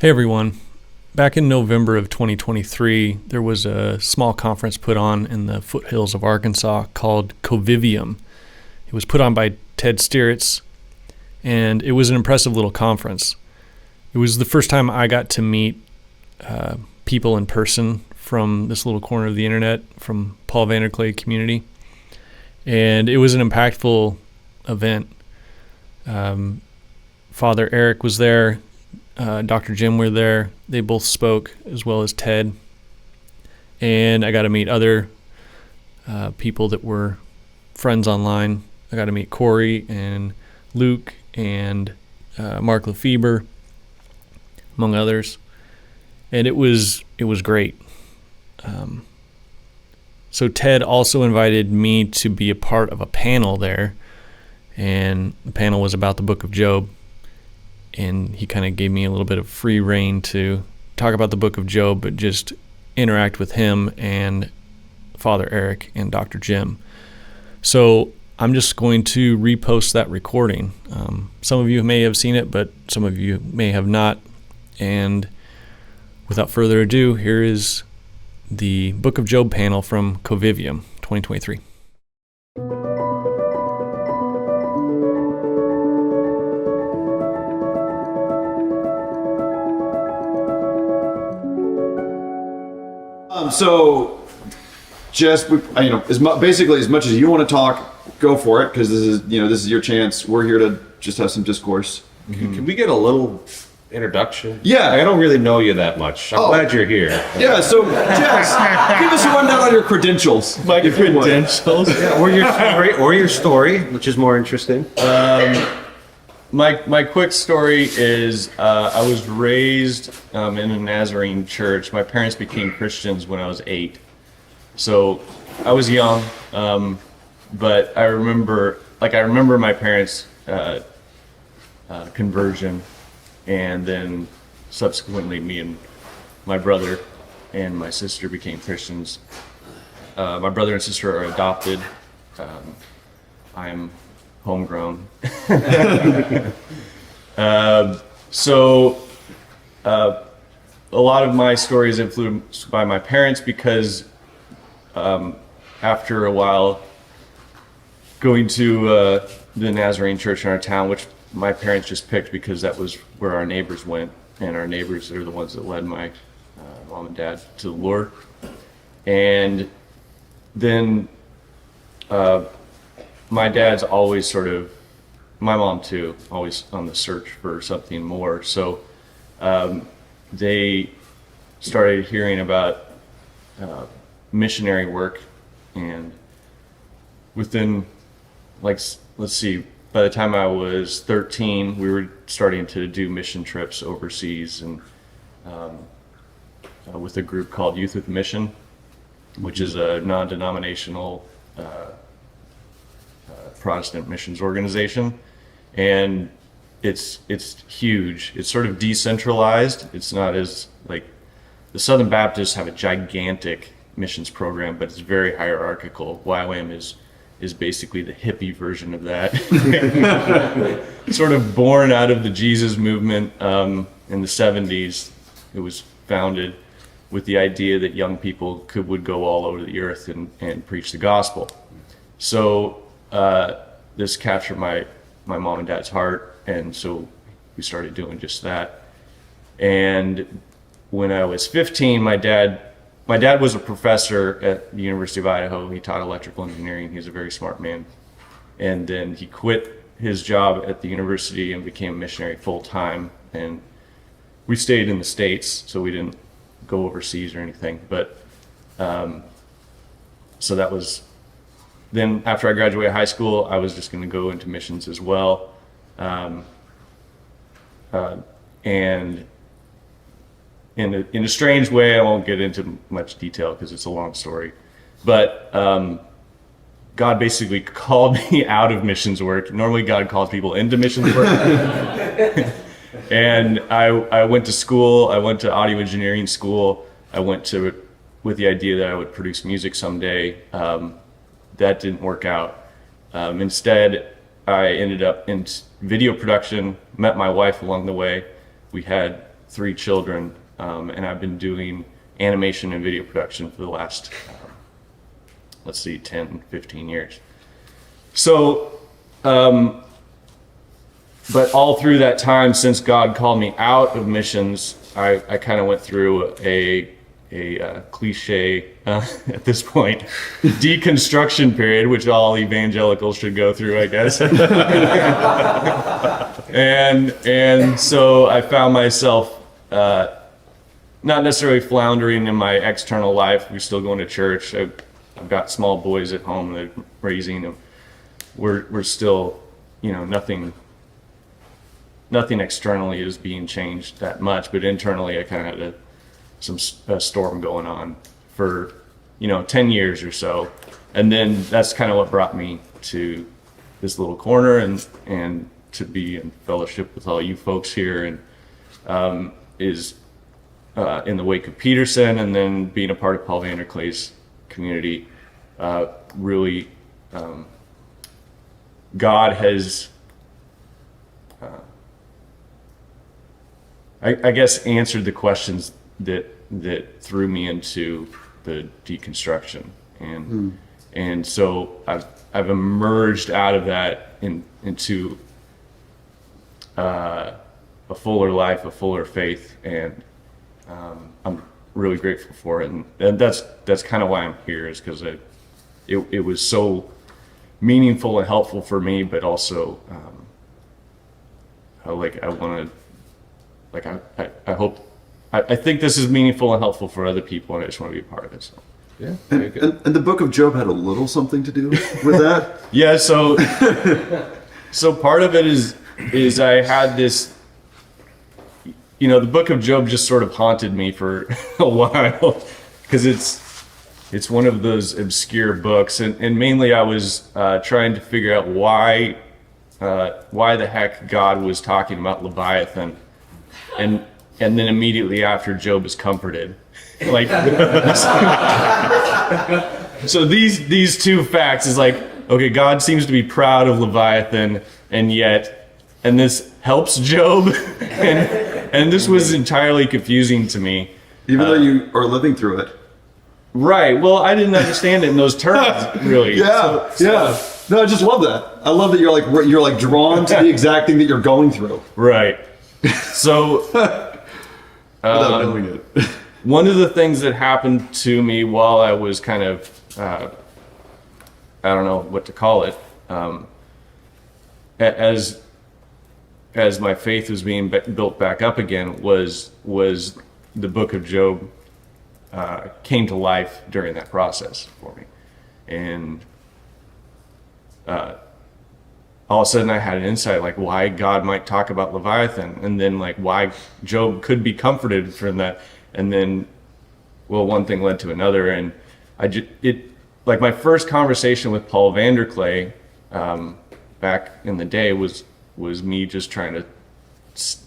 Hey everyone. Back in November of 2023, there was a small conference put on in the foothills of Arkansas called COVIVIUM. It was put on by Ted Stiritz, and it was an impressive little conference. It was the first time I got to meet people in person from this little corner of the internet, from Paul Vanderclay community, and it was an impactful event. Father Eric was there. Dr. Jim were there. They both spoke, as well as Ted. And I got to meet other people that were friends online. I got to meet Corey and Luke and Mark Lefebvre, among others. And it was great. So Ted also invited me to be a part of a panel there. And the panel was about the book of Job. And he kind of gave me a little bit of free rein to talk about the book of Job, but just interact with him and Father Eric and Dr. Jim. So I'm just going to repost that recording. Some of you may have seen it, but some of you may have not. And without further ado, here is the Book of Job panel from COVIVIUM 2023. So, just basically, as much as you want to talk, go for it, because this is your chance. We're here to just have some discourse. Can we get a little introduction? Yeah, I don't really know you that much. I'm glad you're here. Yeah, so Jess, give us a rundown on your credentials. My credentials, or your story, which is more interesting. My quick story is I was raised in a Nazarene church. My parents became Christians when I was 8. So I was young, but I remember my parents' conversion, and then subsequently me and my brother and my sister became Christians. My brother and sister are adopted. I'm homegrown. So a lot of my story is influenced by my parents, because after a while going to the Nazarene church in our town, which my parents just picked because that was where our neighbors went, and our neighbors are the ones that led my mom and dad to the Lord. And then my dad's always my mom too, always on the search for something more. So they started hearing about missionary work, and within, let's see, by the time I was 13, we were starting to do mission trips overseas, and with a group called Youth with Mission, which is a non-denominational Protestant missions organization, and it's huge. It's sort of decentralized. It's not as the Southern Baptists have a gigantic missions program, but it's very hierarchical. YWAM is basically the hippie version of that. Sort of born out of the Jesus movement in the 70s. It was founded with the idea that young people would go all over the earth and preach the gospel. So this captured my mom and dad's heart, and so we started doing just that. And when I was 15, my dad was a professor at the University of Idaho. He taught electrical engineering. He's a very smart man. And then he quit his job at the university and became a missionary full-time. And we stayed in the States, so we didn't go overseas or anything. But so that was... Then after I graduated high school, I was just going to go into missions as well. And in a strange way, I won't get into much detail because it's a long story, but God basically called me out of missions work. Normally God calls people into missions work. And I went to school. I went to audio engineering school. I went with the idea that I would produce music someday. That didn't work out. Instead, I ended up in video production, met my wife along the way. We had 3 children, and I've been doing animation and video production for the last, 10, 15 years. So, but all through that time, since God called me out of missions, I kind of went through a cliche at this point deconstruction period, which all evangelicals should go through, I guess. and so I found myself not necessarily floundering in my external life. We're still going to church. I've got small boys at home that I'm raising them. We're still, nothing externally is being changed that much, but internally I kind of had a storm going on for 10 years or so, and then that's kind of what brought me to this little corner and to be in fellowship with all you folks here, and is in the wake of Peterson, and then being a part of Paul Vanderklay's community. Really, God has I guess answered the questions that threw me into the deconstruction, and so I've emerged out of that into a fuller life, a fuller faith, and I'm really grateful for it, and that's kind of why I'm here, is because it was so meaningful and helpful for me, but also I think this is meaningful and helpful for other people, and I just want to be a part of it. So. Yeah, very good. And the book of Job had a little something to do with that? Yeah, so part of it is I had this, the book of Job just sort of haunted me for a while, because it's one of those obscure books, and mainly I was trying to figure out why the heck God was talking about Leviathan, and then immediately after Job is comforted. Like, so these two facts is like, okay, God seems to be proud of Leviathan, and this helps Job, and this was entirely confusing to me. Even though you are living through it. Right. Well, I didn't understand it in those terms, really. Yeah. No, I just love that. I love that you're like drawn to the exact thing that you're going through. Right. So, without knowing it. One of the things that happened to me while I was kind of, I don't know what to call it, as my faith was being built back up again, was the book of Job came to life during that process for me, and all of a sudden I had an insight, like why God might talk about Leviathan, and then like why Job could be comforted from that, and then, well, one thing led to another, and like my first conversation with Paul Vanderklay back in the day was me just trying to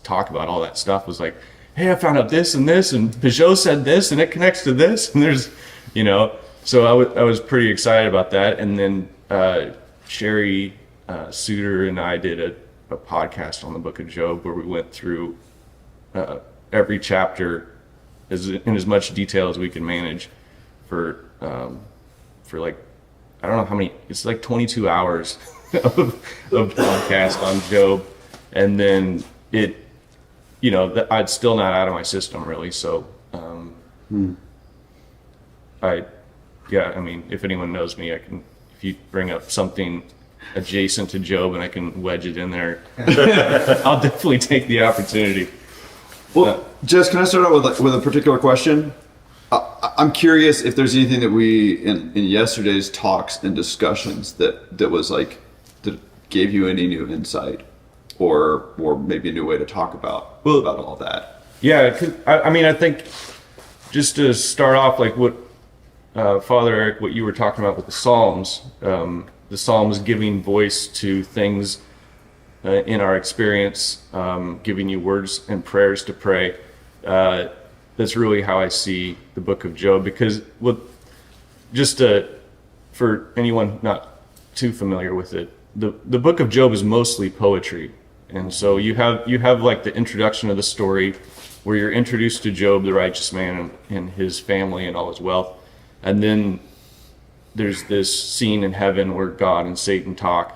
talk about all that stuff. Was like, hey, I found out this, and Peugeot said this, and it connects to this, and there's, so I was pretty excited about that, and then Sherry Suter and I did a podcast on the book of Job where we went through every chapter in as much detail as we could manage for like, I don't know how many, it's like 22 hours of podcast on Job, and then I'd still not out of my system really, so I mean, if anyone knows me, if you bring up something adjacent to Job and I can wedge it in there, I'll definitely take the opportunity. Well, Jess, can I start out with a particular question? I'm curious if there's anything that we in yesterday's talks and discussions that was like that gave you any new insight, or maybe a new way to talk about all that. Yeah, I mean, I think just to start off, like what Father Eric, what you were talking about with the Psalms giving voice to things in our experience, giving you words and prayers to pray. That's really how I see the book of Job, because for anyone not too familiar with it, the book of Job is mostly poetry. And so you have like the introduction of the story, where you're introduced to Job, the righteous man, and his family and all his wealth. And then there's this scene in heaven where God and Satan talk,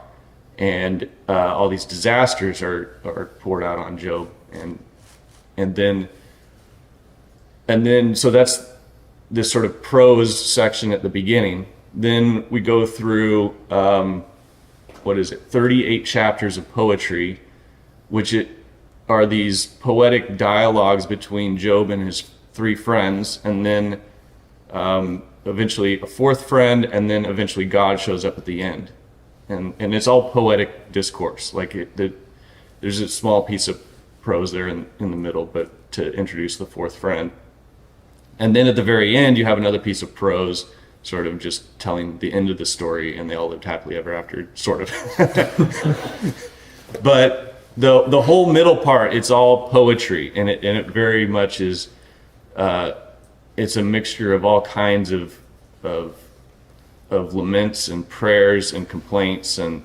and all these disasters are poured out on Job. And then so that's this sort of prose section at the beginning. Then we go through 38 chapters of poetry, which are these poetic dialogues between Job and his three friends, and then eventually a fourth friend, and then eventually God shows up at the end. And it's all poetic discourse. Like there's a small piece of prose there in the middle, but to introduce the fourth friend. And then at the very end, you have another piece of prose, sort of just telling the end of the story, and they all lived happily ever after, sort of. But the whole middle part, it's all poetry, and it very much is. It's a mixture of all kinds of laments and prayers and complaints and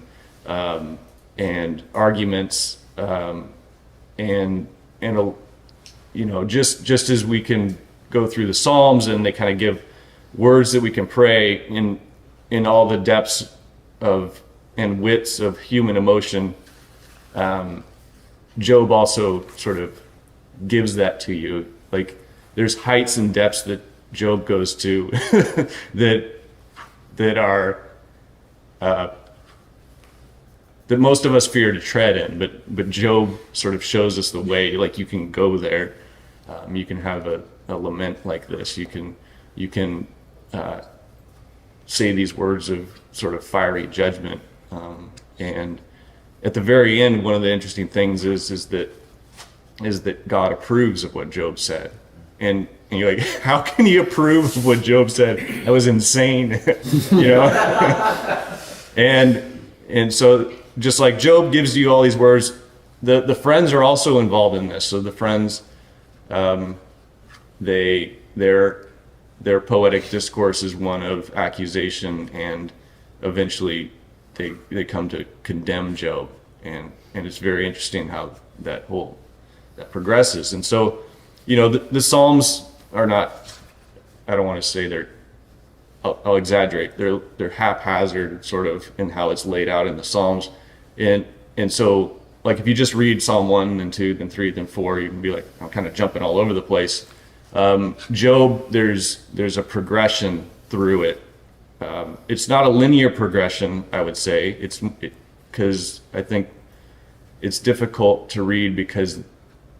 arguments, and just as we can go through the Psalms, and they kind of give words that we can pray in all the depths of and widths of human emotion. Job also sort of gives that to you. Like there's heights and depths that Job goes to that are that most of us fear to tread in, but Job sort of shows us the way. Like you can go there, you can have a lament like this. You can say these words of sort of fiery judgment, and at the very end, one of the interesting things is that God approves of what Job said, and you're like, how can he approve of what Job said? That was insane, and so just like Job gives you all these words, the friends are also involved in this. So the friends, their poetic discourse is one of accusation, and eventually they come to condemn Job, and it's very interesting how that progresses. And so, the Psalms are not, I don't want to say I'll exaggerate, they're haphazard sort of in how it's laid out in the Psalms, and so like if you just read Psalm 1 and 2 then 3 then 4, you can be like, I'm kind of jumping all over the place. Job, there's a progression through it. It's not a linear progression, I would say. Because I think it's difficult to read because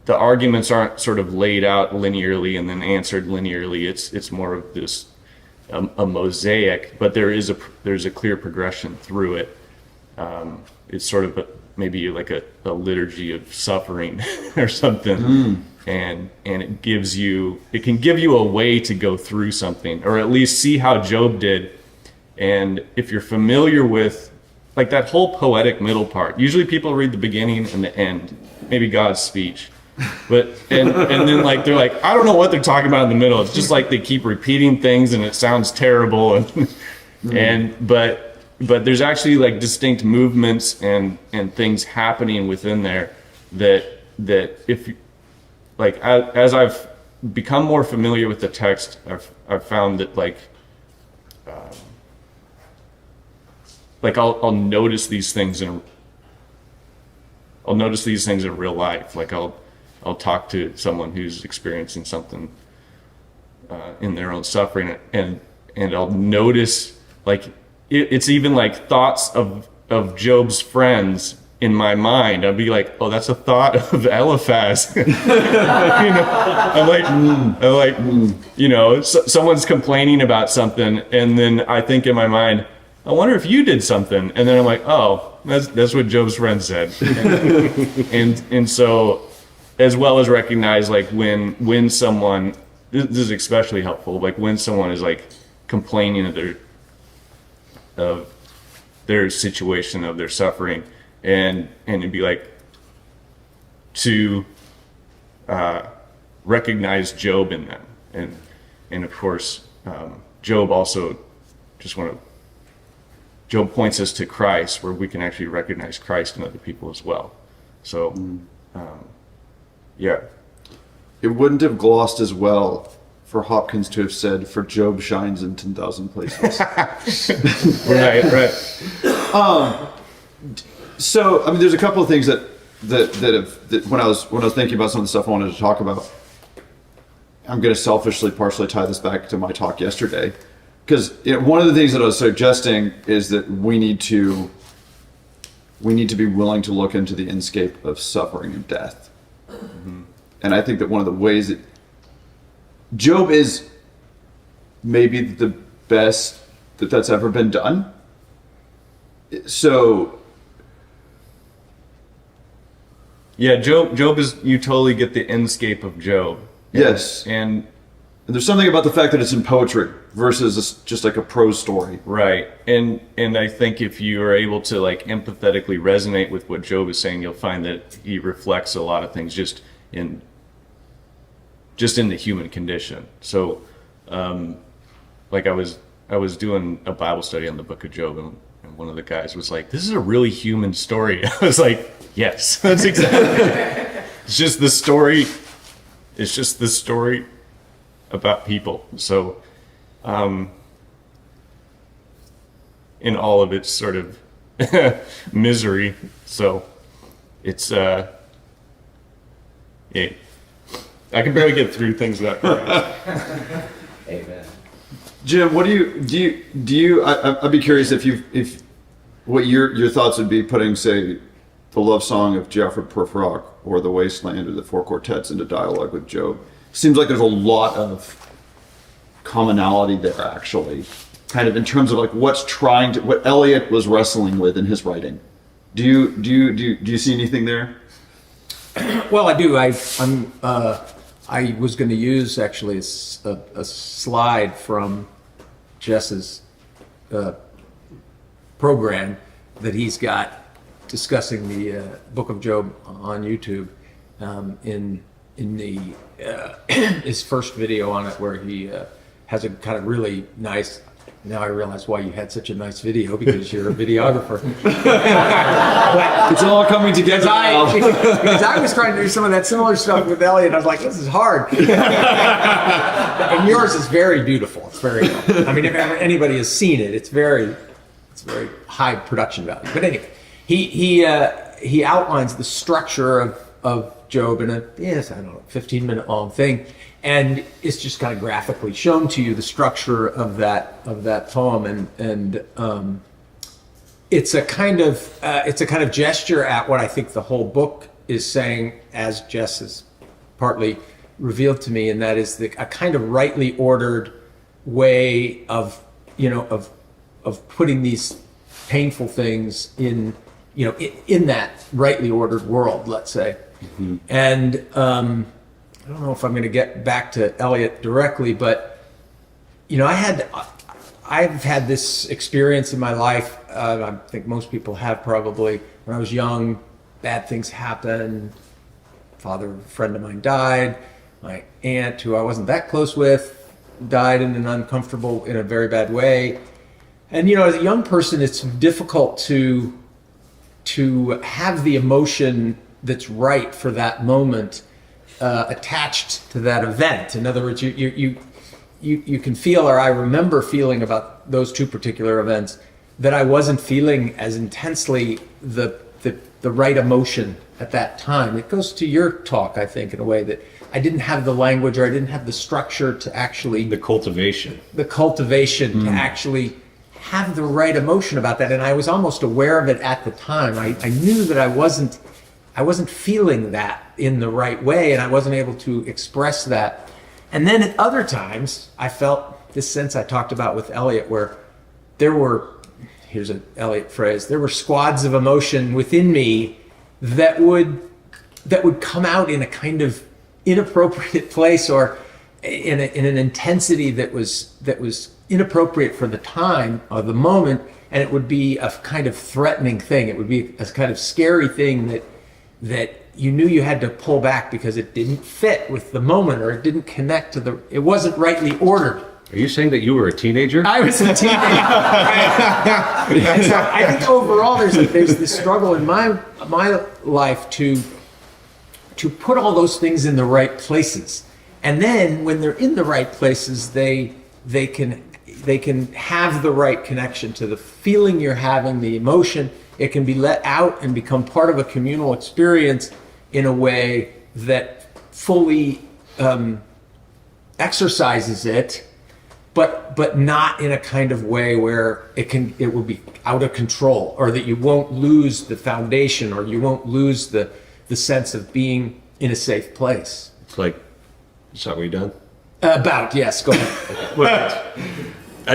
the arguments aren't sort of laid out linearly and then answered linearly. It's more of this a mosaic, but there's a clear progression through it. It's sort of maybe like a liturgy of suffering or something. And it can give you a way to go through something, or at least see how Job did. And if you're familiar with like that whole poetic middle part, usually people read the beginning and the end, maybe God's speech, but and then like they're like, I don't know what they're talking about in the middle. It's just like they keep repeating things and it sounds terrible, but there's actually like distinct movements and things happening within there that if like as I've become more familiar with the text, I've found that like I'll notice these things in real life. Like I'll talk to someone who's experiencing something in their own suffering, and I'll notice like it's even like thoughts of Job's friends in my mind. I'll be like, oh, that's a thought of Eliphaz. Someone's complaining about something, and then I think in my mind, I wonder if you did something, and then I'm like, oh, that's what Job's friend said. and so, as well as recognize like when someone, this is especially helpful, like when someone is like complaining of their situation, of their suffering, and it'd be like to recognize Job in them, and of course Job also Job points us to Christ, where we can actually recognize Christ in other people as well. So yeah. it wouldn't have glossed as well for Hopkins to have said, "For Job shines in 10,000 places." Right. So, I mean, there's a couple of things that when I was thinking about some of the stuff I wanted to talk about, I'm going to selfishly partially tie this back to my talk yesterday, because one of the things that I was suggesting is that we need to be willing to look into the inscape of suffering and death. Mm-hmm. And I think that one of the ways that Job is maybe the best that's ever been done. So yeah, Job is, you totally get the inscape of Job. Yes. And there's something about the fact that it's in poetry versus just like a prose story. right. And I think if you are able to like empathetically resonate with what Job is saying, you'll find that he reflects a lot of things just in the human condition. So like I was doing a Bible study on the book of Job, and one of the guys was like, "This is a really human story." I was like, "Yes, that's exactly it. It's just the story. It's just the story about people." So, in all of its sort of misery. So, it's yeah. I can barely get through things that way. Amen. Jim, what do you? I'd be curious if what your thoughts would be putting, say, the love song of Geoffrey Purfrock or the Wasteland or the Four Quartets into dialogue with Job. Seems like there's a lot of commonality there, actually, kind of in terms of like what Eliot was wrestling with in his writing. Do you see anything there? Well, I do. I was going to use actually a slide from Jess's program that he's got discussing the Book of Job on YouTube in the his first video on it, where he has a kind of really nice. Now I realize why you had such a nice video, because you're a videographer. It's all coming together now. Because I was trying to do some of that similar stuff with Elliot. I was like, this is hard. And yours is very beautiful. It's very, I mean, if anybody has seen it, it's very high production value. But anyway, he outlines the structure of Job in a 15-minute long thing. And it's just kind of graphically shown to you the structure of that poem, and it's a kind of gesture at what I think the whole book is saying, as Jess has partly revealed to me, and that is a kind of rightly ordered way of putting these painful things in that rightly ordered world, let's say, mm-hmm. And. I don't know if I'm going to get back to Eliot directly, but I've had this experience in my life. I think most people have probably. When I was young, bad things happened. A friend of mine died. My aunt, who I wasn't that close with, died in a very bad way. And as a young person, it's difficult to have the emotion that's right for that moment attached to that event. In other words, you can feel, or I remember feeling about those two particular events, that I wasn't feeling as intensely the right emotion at that time. It goes to your talk, I think, in a way that I didn't have the language, or I didn't have the structure to actually... The cultivation to actually have the right emotion about that. And I was almost aware of it at the time. I knew that I wasn't feeling that in the right way, and I wasn't able to express that. And then at other times, I felt this sense I talked about with Eliot, where there were, here's an Eliot phrase, there were squads of emotion within me that would come out in a kind of inappropriate place, or in an intensity that was inappropriate for the time or the moment, and it would be a kind of threatening thing. It would be a kind of scary thing that you knew you had to pull back because it didn't fit with the moment, or it didn't connect to it wasn't rightly ordered. Are you saying that you were a teenager? I was a teenager. And so I think overall there's this struggle in my life to to put all those things in the right places. And then when they're in the right places, they can have the right connection to the feeling you're having, the emotion. It can be let out and become part of a communal experience in a way that fully exercises it, but not in a kind of way where it will be out of control, or that you won't lose the foundation, or you won't lose the sense of being in a safe place. It's like, is that what you done? Yes, go ahead.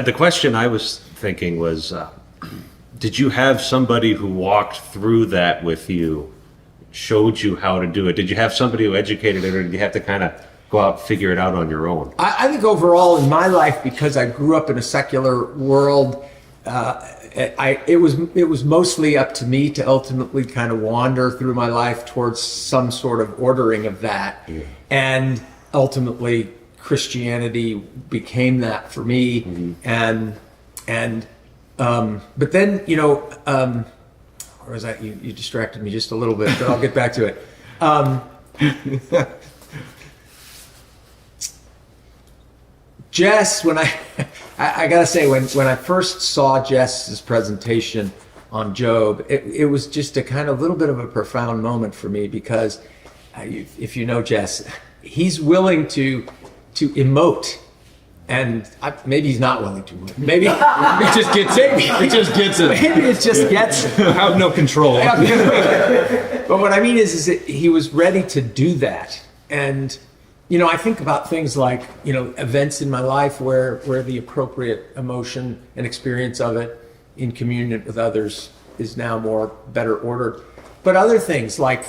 The question I was thinking was, did you have somebody who walked through that with you, showed you how to do it? Did you have somebody who educated it, or did you have to kind of go out and figure it out on your own? I think overall in my life, because I grew up in a secular world, it was mostly up to me to ultimately kind of wander through my life towards some sort of ordering of that. Yeah. And ultimately Christianity became that for me. Mm-hmm. But then, where was that? You distracted me just a little bit, but I'll get back to it. Jess, when I gotta say, when I first saw Jess's presentation on Job, it was just a kind of little bit of a profound moment for me, because if you know Jess, he's willing to emote, and maybe he's not willing to emote. Maybe it just gets it. It just gets it. Maybe it just gets it. I have no control. But what I mean is that he was ready to do that. And I think about things like, events in my life where the appropriate emotion and experience of it in communion with others is now better ordered. But other things like,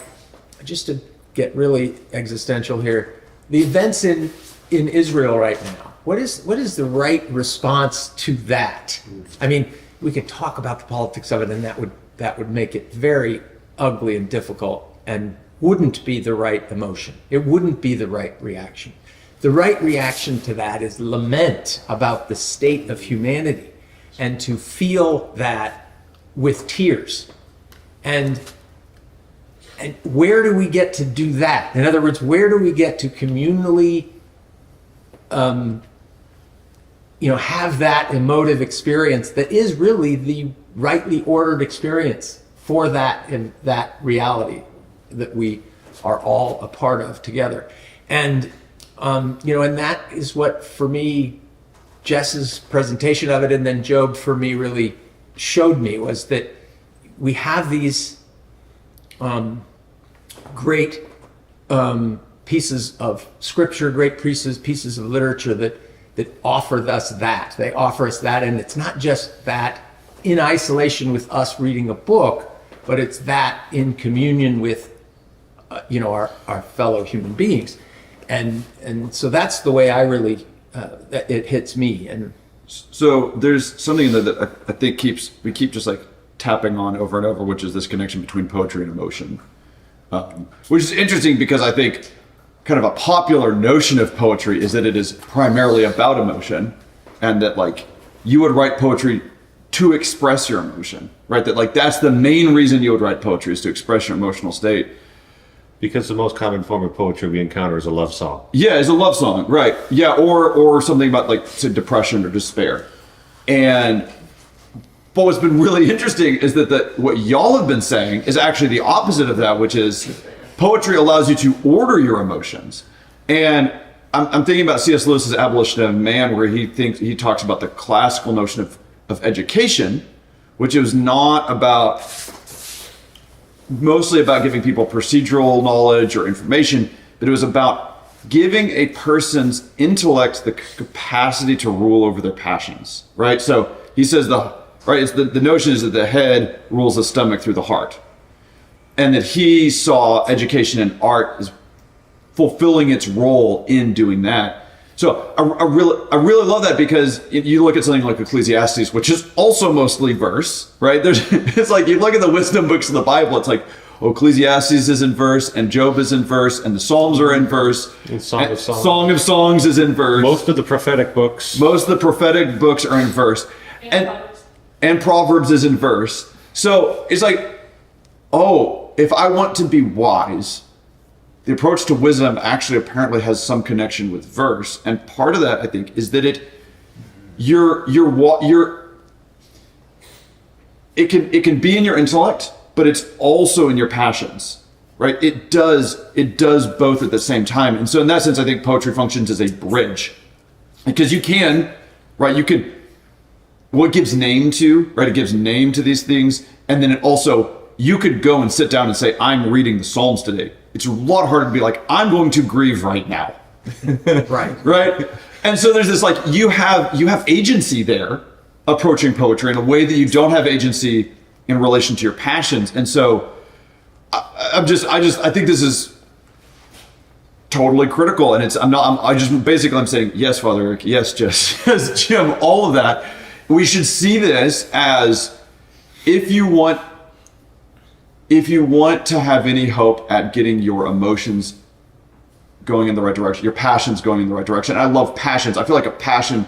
just to get really existential here, the events in Israel right now, what is the right response to that? I mean, we could talk about the politics of it, and that would make it very ugly and difficult, and wouldn't be the right emotion. It wouldn't be the right reaction. The right reaction to that is lament about the state of humanity, and to feel that with tears. And where do we get to do that? In other words, where do we get to communally have that emotive experience that is really the rightly ordered experience for that reality that we are all a part of together. And and that is what, for me, Jess's presentation of it, and then Job for me really showed me, was that we have these great pieces of scripture, great pieces of literature that offer us that. They offer us that, and it's not just that in isolation with us reading a book, but it's that in communion with our fellow human beings. And so that's the way I really it hits me. And so there's something that I think we keep just like tapping on over and over, which is this connection between poetry and emotion, which is interesting, because I think kind of a popular notion of poetry is that it is primarily about emotion, and that like you would write poetry to express your emotion, right? That like that's the main reason you would write poetry, is to express your emotional state. Because the most common form of poetry we encounter is a love song. Yeah, it's a love song, right? Yeah, or something about like depression or despair. But what's been really interesting is that what y'all have been saying is actually the opposite of that, which is poetry allows you to order your emotions. And I'm thinking about C.S. Lewis's Abolition of Man, where he talks about the classical notion of education, which is not about mostly about giving people procedural knowledge or information, but it was about giving a person's intellect the capacity to rule over their passions, right? So he says the notion is that the head rules the stomach through the heart, and that he saw education and art as fulfilling its role in doing that. So I really love that, because you look at something like Ecclesiastes, which is also mostly verse, right? It's like you look at the wisdom books of the Bible, it's like, Ecclesiastes is in verse, and Job is in verse, and the Psalms are in verse. And Song of Songs is in verse. Most of the prophetic books are in verse. And Proverbs is in verse. So it's like, if I want to be wise, the approach to wisdom actually apparently has some connection with verse, and part of that I think is that it can be in your intellect, but it's also in your passions, right? It does both at the same time. And so in that sense, I think poetry functions as a bridge, because you can, right? You can, what gives name to, right? It gives name to these things. And then it also, you could go and sit down and say, I'm reading the Psalms today. It's a lot harder to be like, I'm going to grieve right now. Right. Right. And so there's this, like, you have agency there approaching poetry in a way that you don't have agency in relation to your passions. And so I think this is totally critical. And I'm saying, yes, Father Eric, yes, Jess, yes, Jim, all of that. We should see this as, if you want to have any hope at getting your emotions going in the right direction, your passions going in the right direction. I love passions. I feel like a passion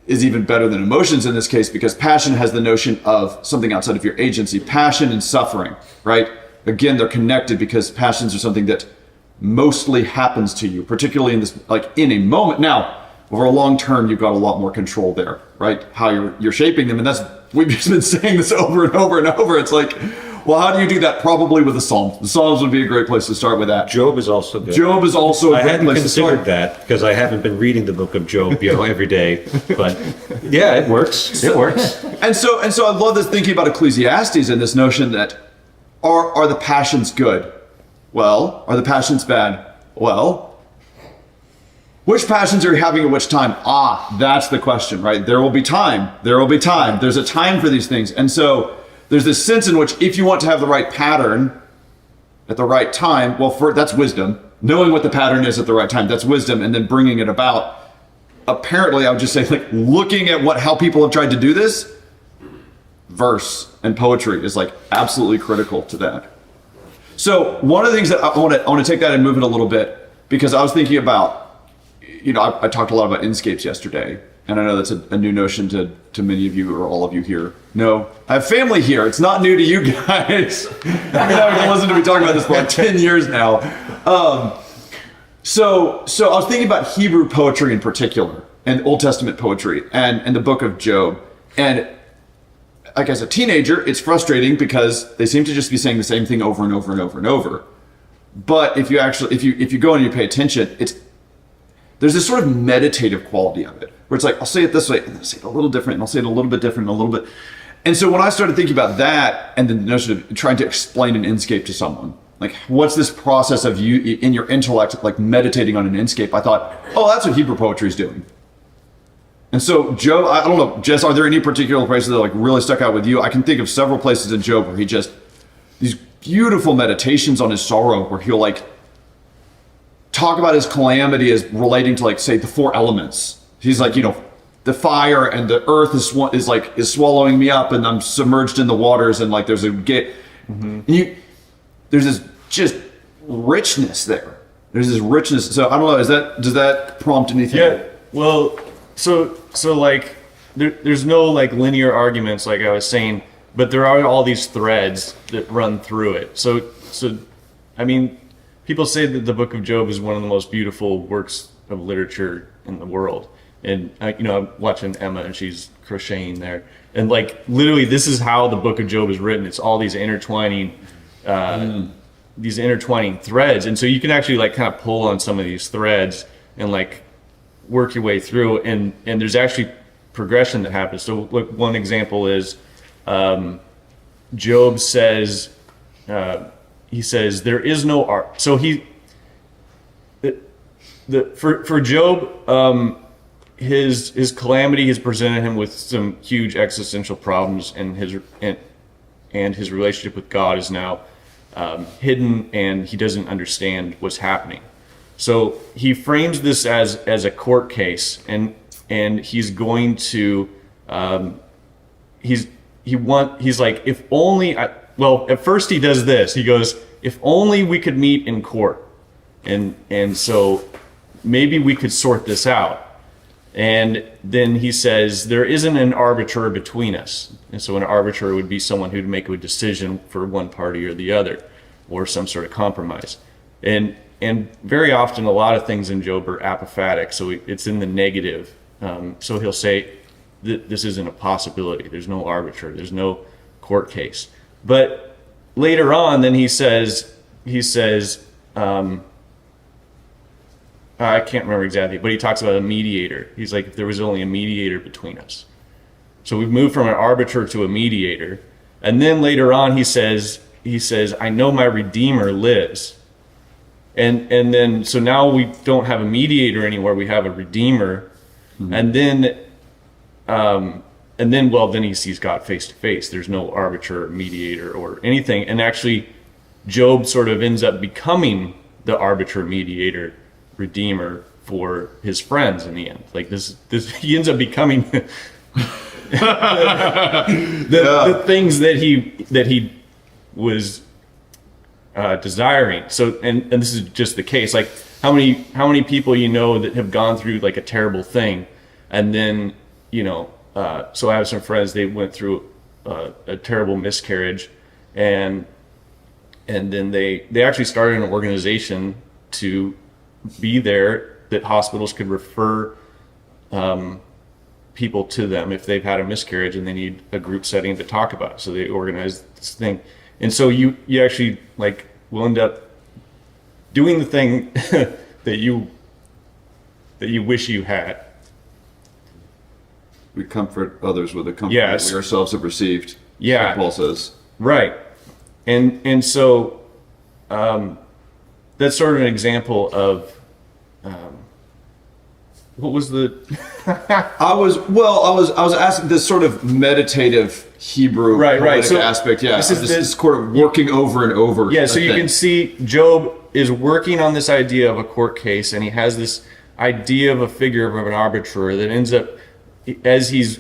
is even better than emotions in this case, because passion has the notion of something outside of your agency. Passion and suffering, right? Again, they're connected, because passions are something that mostly happens to you, particularly in this, like, in a moment. Now, over a long term, you've got a lot more control there, right? How you're shaping them. And we've just been saying this over and over and over. It's like, well, how do you do that? Probably with the Psalms. The Psalms would be a great place to start with that. Job is also good. Job is also a great place to start. I hadn't considered that, because I haven't been reading the book of Job, every day. But yeah, it works. It works. And so I love this, thinking about Ecclesiastes and this notion that are the passions good? Well, are the passions bad? Well, which passions are you having at which time? That's the question, right? There will be time. There will be time. There's a time for these things. And so there's this sense in which, if you want to have the right pattern at the right time, well, that's wisdom. Knowing what the pattern is at the right time, that's wisdom, and then bringing it about. Apparently, I would just say, like, looking at how people have tried to do this, verse and poetry is, like, absolutely critical to that. So one of the things that I want to take that and move it a little bit, because I was thinking about, I talked a lot about inscapes yesterday, and I know that's a new notion to many of you, or all of you here. No, I have family here. It's not new to you guys. I've listened to me talking about this for like 10 years now. So I was thinking about Hebrew poetry in particular, and Old Testament poetry, and the book of Job. And like, as a teenager, it's frustrating because they seem to just be saying the same thing over and over and over and over. But if you go and you pay attention, there's this sort of meditative quality of it, where it's like, I'll say it this way, and I'll say it a little different, and I'll say it a little bit different, and a little bit. And so when I started thinking about that, and the notion of trying to explain an inscape to someone, like, what's this process of you in your intellect, like, meditating on an inscape? I thought, that's what Hebrew poetry is doing. And so Job, I don't know, Jess, are there any particular places that, like, really stuck out with you? I can think of several places in Job where these beautiful meditations on his sorrow, where he'll, like, talk about his calamity as relating to, like, say, the four elements. He's like, the fire and the earth is swallowing me up, and I'm submerged in the waters, and, like, there's a gate. Mm-hmm. There's this just richness there. There's this richness. So I don't know, does that prompt anything? Yeah. Well, so like, there's no, like, linear arguments, like I was saying, but there are all these threads that run through it. So I mean, people say that the book of Job is one of the most beautiful works of literature in the world. And I'm watching Emma, and she's crocheting there. And, like, literally, this is how the book of Job is written. It's all these intertwining threads. And so you can actually, like, kind of pull on some of these threads and, like, work your way through. And there's actually progression that happens. So, look, one example is Job says, he says, there is no art. So for Job, his calamity has presented him with some huge existential problems, and his relationship with God is now hidden, and he doesn't understand what's happening. So he frames this as a court case, and he's going to he's like, if only at first he does this. He goes, if only we could meet in court, and so maybe we could sort this out. And then he says, there isn't an arbiter between us. And so an arbiter would be someone who'd make a decision for one party or the other, or some sort of compromise. And and very often a lot of things in Job are apophatic, so it's in the negative. So he'll say this isn't a possibility. There's no arbiter. There's no court case. But later on, then he says, I can't remember exactly, but he talks about a mediator. He's like, if there was only a mediator between us. So we've moved from an arbiter to a mediator. And then later on, he says, I know my Redeemer lives. And then, so now we don't have a mediator anymore. We have a Redeemer. Mm-hmm. And then, well, then he sees God face to face. There's no arbiter, mediator, or anything. And actually, Job sort of ends up becoming the arbiter, mediator, Redeemer for his friends in the end. Like this he ends up becoming the things that he was desiring. So, and this is just the case. Like how many people you know that have gone through like a terrible thing, and then so I have some friends, they went through a terrible miscarriage, and then they actually started an organization to be there, that hospitals could refer people to them if they've had a miscarriage and they need a group setting to talk about it. So they organized this thing. And so you actually like will end up doing the thing that you wish you had. We comfort others with the comfort Yes. that we ourselves have received. Yeah. Like Paul says. Right. And so that's sort of an example of what was the I was asking this sort of meditative Hebrew poetic So aspect. Yeah, this is this sort of working over and over. Yeah, so you can see Job is working on this idea of a court case, and he has this idea of a figure of an arbiter that ends up, as he's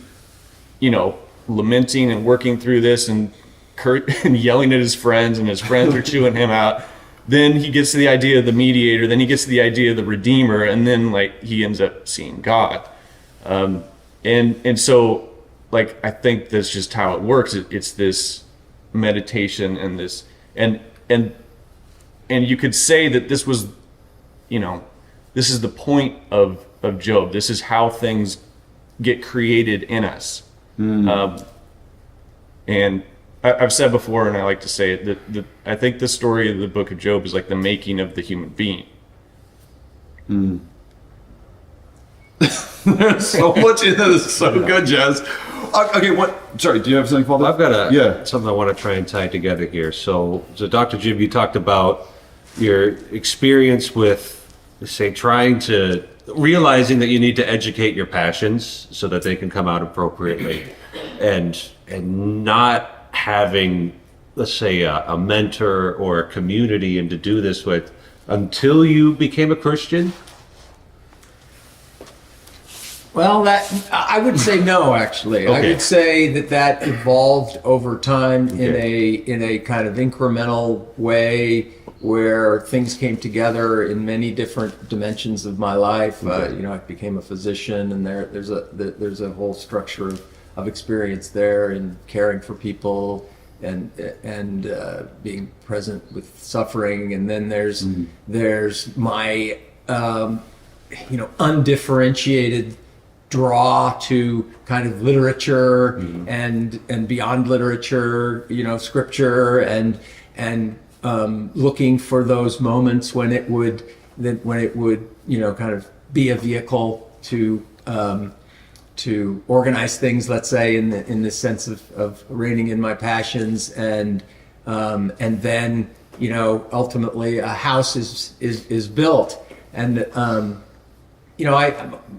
lamenting and working through this and yelling at his friends, and his friends are chewing him out. Then he gets to the idea of the mediator. Then he gets to the idea of the Redeemer, and then like he ends up seeing God. And so like I think that's just how it works. It's this meditation and this and you could say that this was, this is the point of Job. This is how things get created in us. And I've said before, and I like to say it, that I think the story of the book of Job is like the making of the human being. There's so much in this. So good, Jazz. Okay, sorry, do you have something, Paul? I've got something I want to try and tie together here. So Dr. Jim, you talked about your experience with, say, realizing that you need to educate your passions so that they can come out appropriately, and not having, let's say, a mentor or a community and to do this with until you became a Christian? Well, I would say no, actually. Okay. I would say that evolved over time in a kind of incremental way where things came together in many different dimensions of my life. I became a physician, and there's a whole structure of experience there in caring for people and being present with suffering. And then there's my undifferentiated draw to kind of literature and beyond literature, scripture and looking for those moments when it would kind of be a vehicle to organize things, let's say, in the sense of reining in my passions, and then ultimately a house is built. And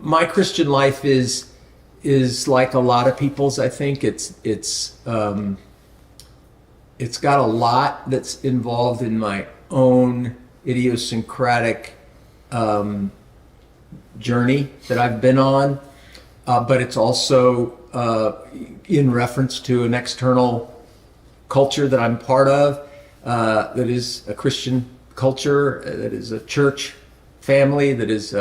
my Christian life is like a lot of people's. I think it's got a lot that's involved in my own idiosyncratic journey that I've been on, but it's also in reference to an external culture that I'm part of, that is a Christian culture, that is a church family, that is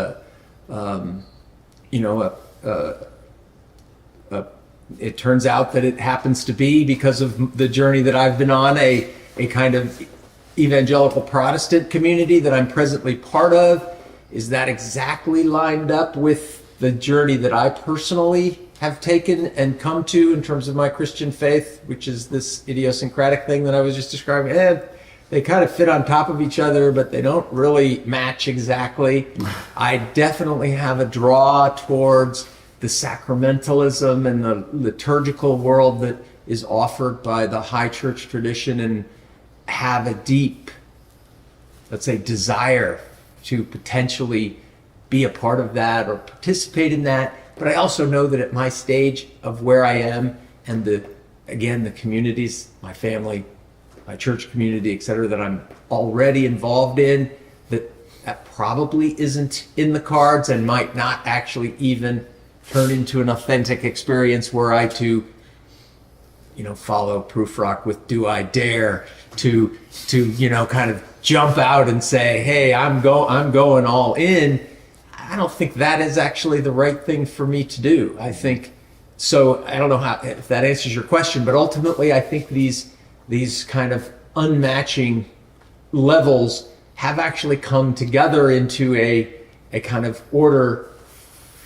it turns out that it happens to be, because of the journey that I've been on, a kind of evangelical Protestant community that I'm presently part of, is that exactly lined up with the journey that I personally have taken and come to in terms of my Christian faith, which is this idiosyncratic thing that I was just describing? They kind of fit on top of each other, but they don't really match exactly. I definitely have a draw towards the sacramentalism and the liturgical world that is offered by the high church tradition, and have a deep, let's say, desire to potentially be a part of that or participate in that. But I also know that at my stage of where I am, and the communities, my family, my church community, et cetera, that I'm already involved in, that probably isn't in the cards and might not actually even turn into an authentic experience were I to, follow Proof Rock with Do I Dare to kind of jump out and say, hey, I'm going all in. I don't think that is actually the right thing for me to do. I think so. I don't know if that answers your question, but ultimately I think these kind of unmatching levels have actually come together into a kind of order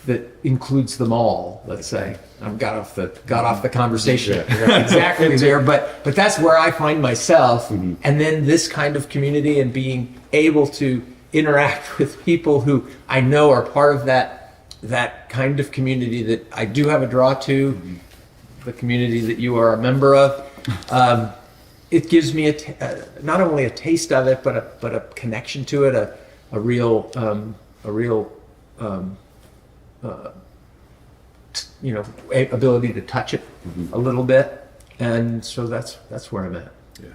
that includes them all, let's say. I got off the conversation exactly there, but that's where I find myself. Mm-hmm. And then this kind of community and being able to interact with people who I know are part of that kind of community that I do have a draw to, mm-hmm. the community that you are a member of. It gives me not only a taste of it, but a connection to it, a real ability to touch it mm-hmm. a little bit, and so that's where I'm at. Yeah.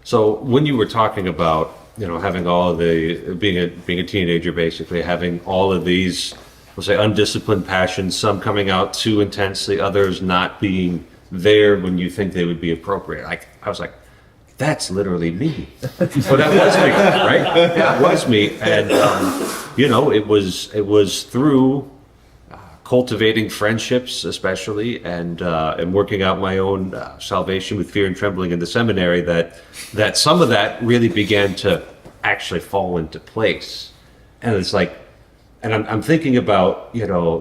So when you were talking about having all of the being a teenager, basically having all of these, we'll say, undisciplined passions, some coming out too intensely, others not being there when you think they would be appropriate. I was like, that's literally me. But that was me, right? Yeah, it was me, and it was through cultivating friendships, especially, and working out my own salvation with fear and trembling in the seminary, that some of that really began to actually fall into place. And it's like, and I'm thinking about,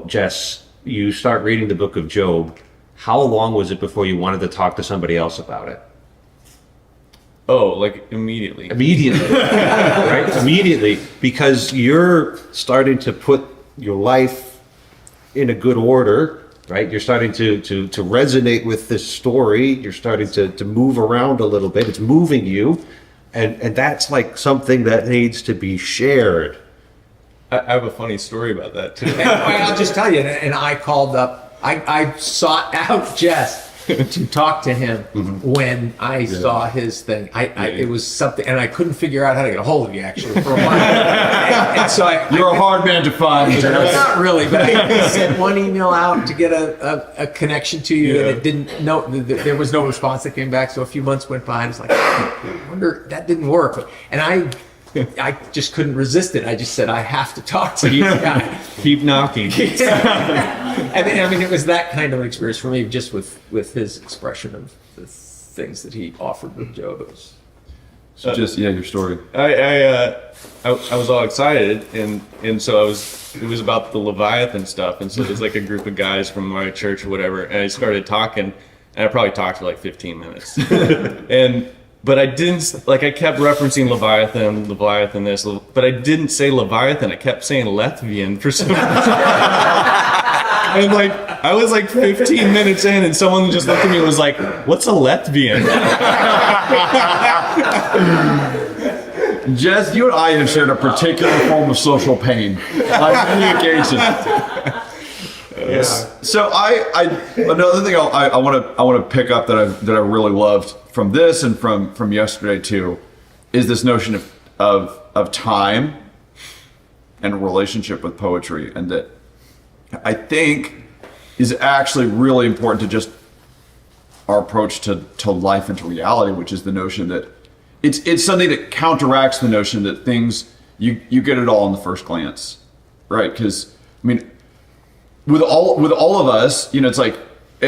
Jess, you start reading the book of Job. How long was it before you wanted to talk to somebody else about it? Oh, like immediately. Right? Immediately, because you're starting to put your life in a good order, right? You're starting to resonate with this story. You're starting to move around a little bit. It's moving you. And that's like something that needs to be shared. I have a funny story about that too. I'll just tell you, and I called up, I sought out Jess to talk to him mm-hmm. when I saw his thing. It was something, and I couldn't figure out how to get a hold of you actually for a while. and so you're a hard man to find. Not really, but I sent one email out to get a connection to you, and it didn't. No, there was no response that came back. So a few months went by, and it's like, I wonder that didn't work. And I just couldn't resist it. I just said, I have to talk to you. Keep knocking. And it was that kind of experience for me, just with his expression of the things that he offered with Job. It was, so your story. I was all excited, and so it was about the Leviathan stuff, and so there's like a group of guys from my church or whatever, and I started talking, and I probably talked for like 15 minutes, But I didn't, I kept referencing Leviathan this, but I didn't say Leviathan. I kept saying Latvian for some reason. And I was 15 minutes in, and someone just looked at me and was like, what's a Latvian? Jess, you and I have shared a particular form of social pain on many occasions. Yes. So another thing I want to pick up that I really loved from this and from yesterday too, is this notion of time and relationship with poetry, and that I think is actually really important to just our approach to life and to reality, which is the notion that it's something that counteracts the notion that things you get it all in the first glance, right? Because with all of us, it's like,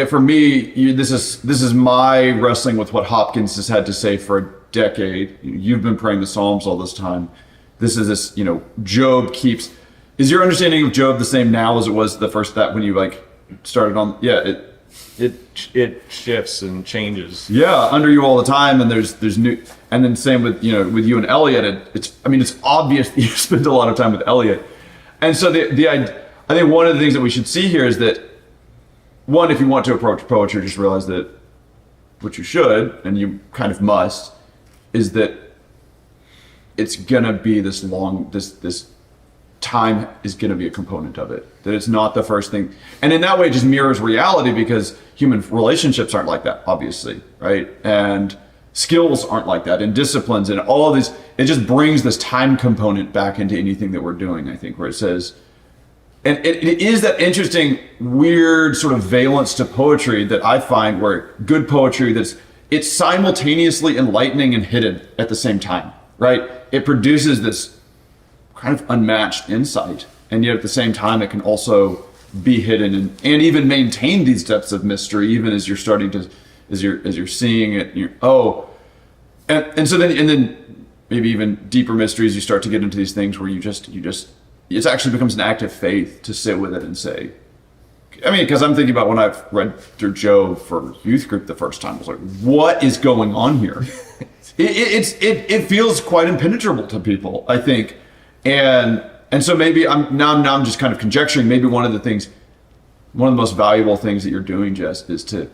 for me, this is my wrestling with what Hopkins has had to say for decade. You've been praying the Psalms all this time. This is this, Job keeps. Is your understanding of Job the same now as it was the first that when you like started on? Yeah, It shifts and changes. yeah, under you all the time, and there's new, and then same with with you and Elliot. It's obvious that you spend a lot of time with Elliot, and so I think one of the things that we should see here is that one, if you want to approach poetry, just realize that what you should and you kind of must is that it's gonna be this long this time is going to be a component of it, that it's not the first thing. And in that way, it just mirrors reality because human relationships aren't like that, obviously, right? And skills aren't like that, and disciplines and all of these, it just brings this time component back into anything that we're doing, I think, where it says, and it is that interesting, weird sort of valence to poetry that I find where good poetry it's simultaneously enlightening and hidden at the same time, right? It produces this kind of unmatched insight, and yet at the same time it can also be hidden and even maintain these depths of mystery even as you're starting to as you're seeing it, and so then maybe even deeper mysteries, you start to get into these things where you just it actually becomes an act of faith to sit with it and say, because I'm thinking about when I've read through Job for youth group the first time, I was like, what is going on here? it feels quite impenetrable to people, I think. And so maybe I'm just kind of conjecturing. Maybe one of the most valuable things that you're doing, Jess, is to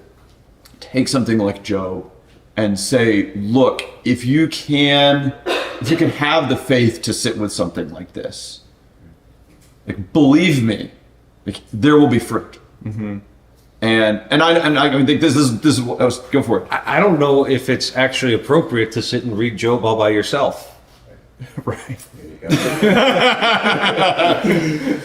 take something like Job and say, look, if you can have the faith to sit with something like this, like, believe me, like, there will be fruit. Mm-hmm. And I think this is what I was go for it. I don't know if it's actually appropriate to sit and read Job all by yourself. Right.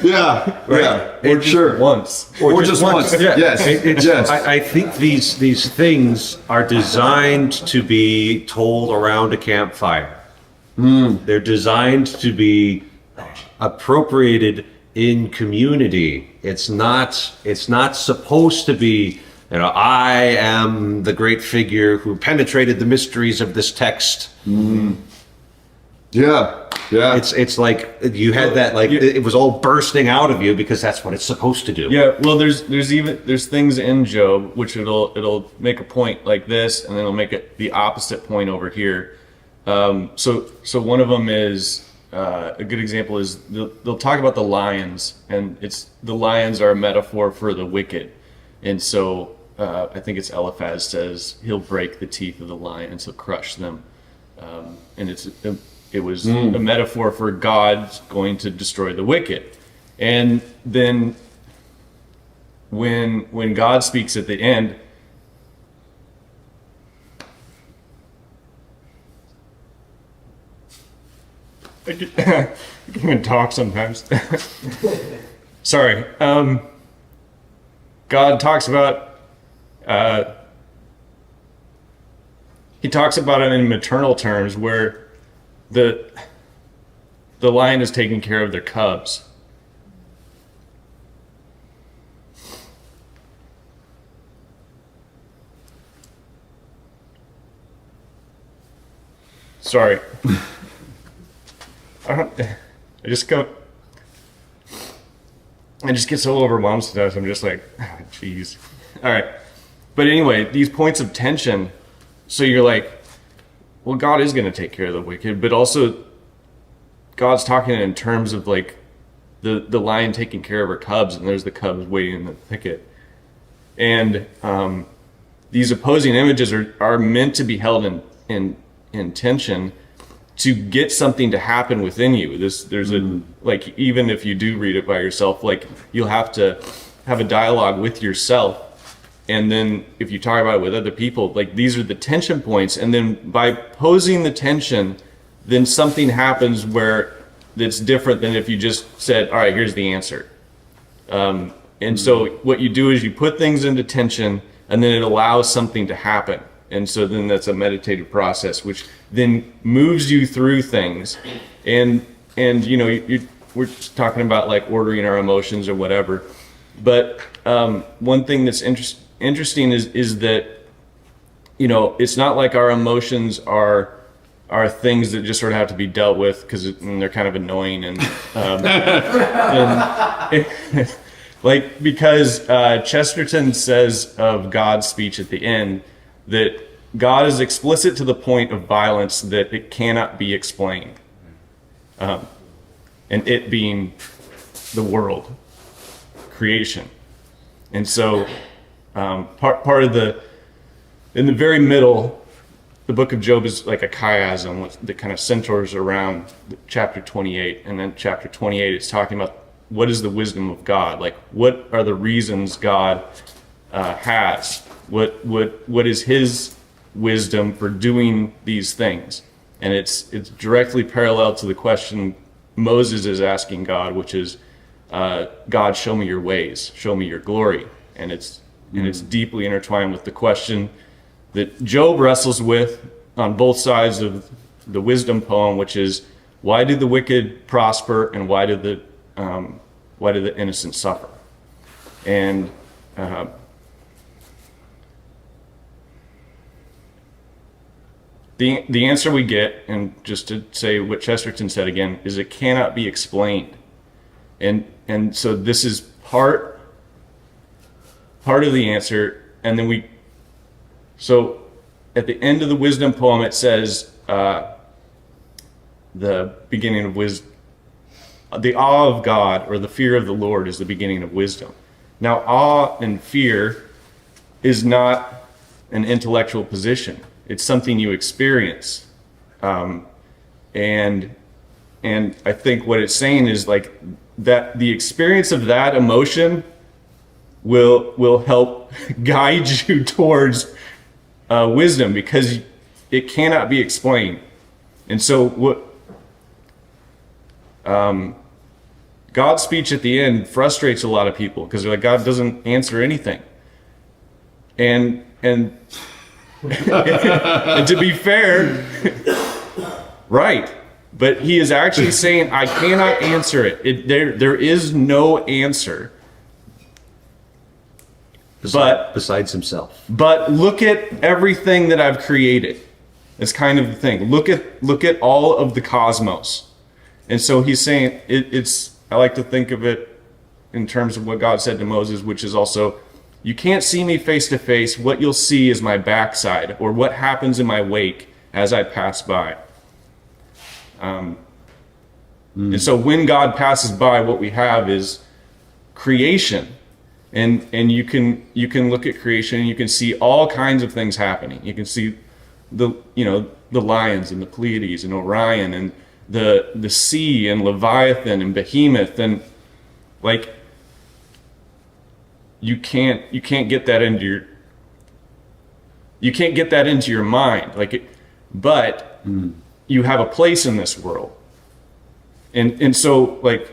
Yeah. Right. Yeah. Or sure. Once. Or just once. Yeah. Yes. Yes. I think these things are designed to be told around a campfire. They're designed to be appropriated in community. It's not supposed to be, I am the great figure who penetrated the mysteries of this text. Yeah. It's like you had that, like, it was all bursting out of you because that's what it's supposed to do. Yeah. Well, there's things in Job which it'll make a point like this, and then it'll make it the opposite point over here. So one of them is a good example is they'll talk about the lions, and the lions are a metaphor for the wicked, and so I think it's Eliphaz says he'll break the teeth of the lions, he'll crush them, and it was a metaphor for God's going to destroy the wicked. And then when God speaks at the end, I can't even talk sometimes. Sorry. God talks about he talks about it in maternal terms, where the lion is taking care of their cubs. Sorry. I just get so overwhelmed sometimes. I'm just like, jeez. All right. But anyway, these points of tension. So you're like, well, God is going to take care of the wicked, but also God's talking in terms of like the lion taking care of her cubs, and there's the cubs waiting in the thicket. And these opposing images are meant to be held in tension to get something to happen within you. There's a, like, even if you do read it by yourself, like, you'll have to have a dialogue with yourself. And then if you talk about it with other people, like, these are the tension points. And then by posing the tension, then something happens where it's different than if you just said, all right, here's the answer. And so what you do is you put things into tension, and then it allows something to happen. And so then that's a meditative process, which then moves you through things. And we're talking about like ordering our emotions or whatever. But one thing that's interesting is that, it's not like our emotions are are things that just sort of have to be dealt with because they're kind of annoying and like because Chesterton says of God's speech at the end that God is explicit to the point of violence that it cannot be explained, and it being the world, creation, and so part of in the very middle. The book of Job is like a chiasm that kind of centers around chapter 28. And then chapter 28 is talking about what is the wisdom of God? Like, what are the reasons God has? What is his wisdom for doing these things? And it's directly parallel to the question Moses is asking God, which is, God, show me your ways, show me your glory. And it's deeply intertwined with the question that Job wrestles with on both sides of the wisdom poem, which is, why did the wicked prosper and why did the innocent suffer? And the answer we get, and just to say what Chesterton said again, is it cannot be explained. And so this is part of the answer, and then so at the end of the wisdom poem, it says, the beginning of wisdom, the awe of God or the fear of the Lord is the beginning of wisdom. Now, awe and fear is not an intellectual position. It's something you experience. And I think what it's saying is like that the experience of that emotion will help guide you towards wisdom, because it cannot be explained. And so what God's speech at the end frustrates a lot of people because they're like, God doesn't answer anything. And and to be fair, right, but he is actually saying, I cannot answer it. There is no answer. Besides himself. But look at everything that I've created. It's kind of the thing. Look at all of the cosmos. And so he's saying I like to think of it in terms of what God said to Moses, which is also, you can't see me face to face. What you'll see is my backside, or what happens in my wake as I pass by. And so when God passes by, what we have is creation. And you can look at creation and you can see all kinds of things happening. You can see the lions and the Pleiades and Orion and the sea and Leviathan and Behemoth, and like you can't get that into your mind, but you have a place in this world. And so like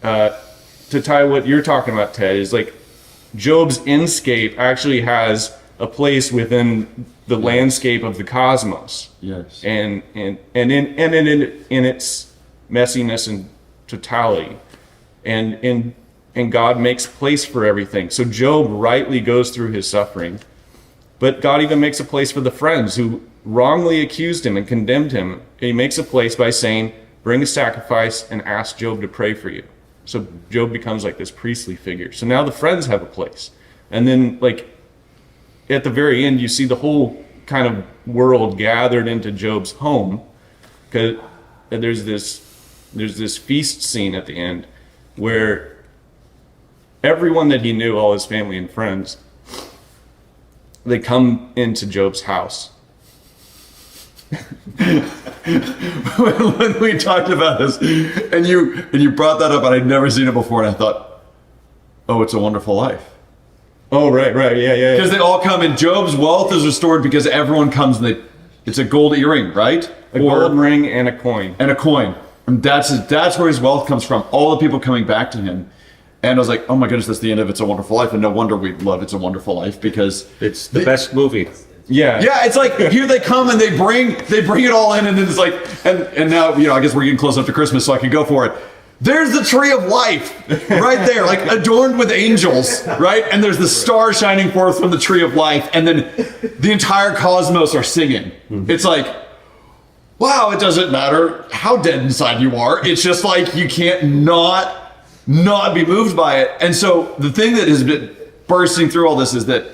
to tie what you're talking about, Ted, is like Job's inscape actually has a place within the landscape of the cosmos. Yes. And in its messiness and totality. And God makes place for everything. So Job rightly goes through his suffering, but God even makes a place for the friends who wrongly accused him and condemned him. He makes a place by saying, bring a sacrifice and ask Job to pray for you. So Job becomes like this priestly figure. So now the friends have a place. And then like at the very end, you see the whole kind of world gathered into Job's home, because there's this feast scene at the end where everyone that he knew, all his family and friends, they come into Job's house. When we talked about this, and you brought that up, and I'd never seen it before, and I thought, oh, It's a Wonderful Life. Oh, right, yeah. Because they all come, and Job's wealth is restored because everyone comes, and it's a gold earring, right? A gold ring and a coin. And a coin. And that's where his wealth comes from. All the people coming back to him. And I was like, oh my goodness, that's the end of It's a Wonderful Life. And no wonder we love It's a Wonderful Life, because It's the best movie. Yeah. Yeah, it's like here they come and they bring it all in, and then it's like, and now, I guess we're getting close up to Christmas, so I can go for it. There's the tree of life right there, like adorned with angels, right? And there's the star shining forth from the tree of life, and then the entire cosmos are singing. It's like, wow, it doesn't matter how dead inside you are. It's just like you can't not be moved by it. And so the thing that has been bursting through all this is that,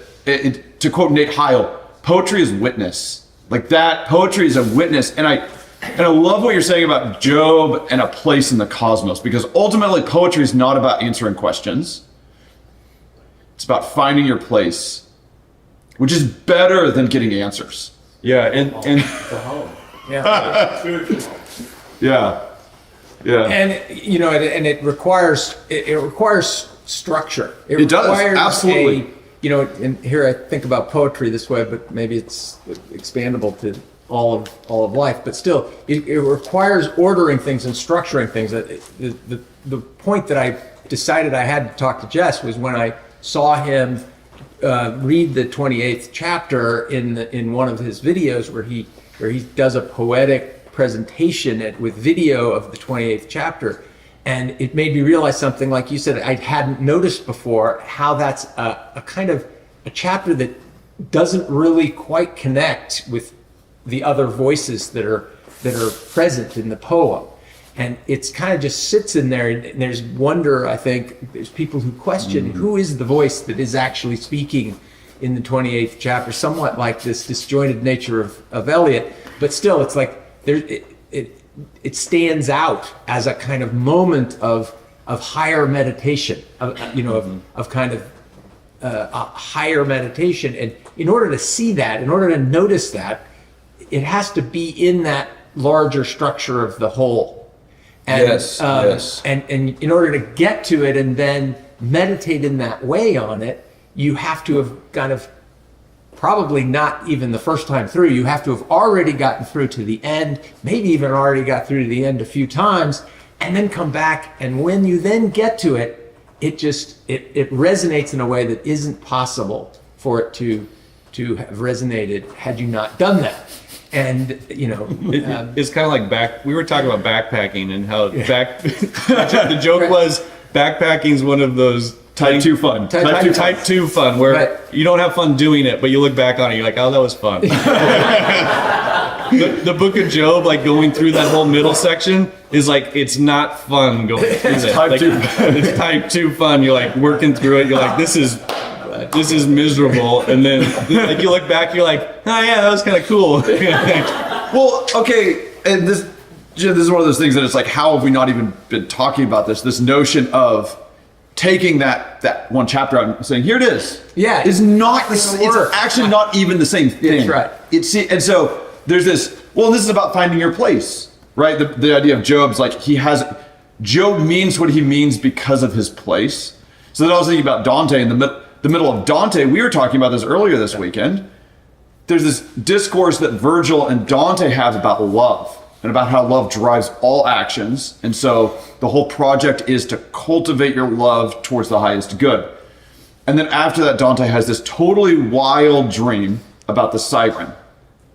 to quote Nate Heil, poetry is witness. Like that, poetry is a witness. And I love what you're saying about Job and a place in the cosmos, because ultimately poetry is not about answering questions. It's about finding your place, which is better than getting answers. Yeah, and Yeah. Yeah. Yeah. And you know, and it requires structure. It does, requires absolutely. you know, and here I think about poetry this way, but maybe it's expandable to all of life. But still, it requires ordering things and structuring things. The point that I decided I had to talk to Jess was when I saw him read the 28th chapter in one of his videos where he does a poetic presentation with video of the 28th chapter. And it made me realize something, like you said, I hadn't noticed before, how that's a kind of a chapter that doesn't really quite connect with the other voices that are present in the poem. And it's kind of just sits in there, and there's wonder, I think. There's people who question who is the voice that is actually speaking in the 28th chapter, somewhat like this disjointed nature of Eliot. But still, it's like it stands out as a kind of moment of higher meditation, of kind of a higher meditation. And in order to see that, in order to notice that, it has to be in that larger structure of the whole. And, Yes. And in order to get to it and then meditate in that way on it, you have to have kind of, probably not even the first time through, you have to have already gotten through to the end, maybe even already got through to the end a few times, and then come back. And when you then get to it, it resonates in a way that isn't possible for it to have resonated had you not done that. And it's kind of like we were talking about backpacking and how the joke was backpacking is one of those Type 2 fun. Type 2 fun, where Right. you don't have fun doing it, but you look back on it, you're like, oh, that was fun. the book of Job, like going through that whole middle section, is like, it's not fun going through that. Type 2. It's Type 2 fun. You're like working through it. You're like, this is miserable. And then like you look back, you're like, oh yeah, that was kind of cool. Well, okay, and this is one of those things that it's like, how have we not even been talking about this? This notion of taking that one chapter out and saying, here it is. Yeah, is not it's actually not even the same thing. That's right. And so there's this. Well, this is about finding your place, right? The idea of Job's like Job means what he means because of his place. So then I was thinking about Dante in the middle of Dante. We were talking about this earlier this weekend. There's this discourse that Virgil and Dante have about love and about how love drives all actions. And so the whole project is to cultivate your love towards the highest good. And then after that, Dante has this totally wild dream about the siren.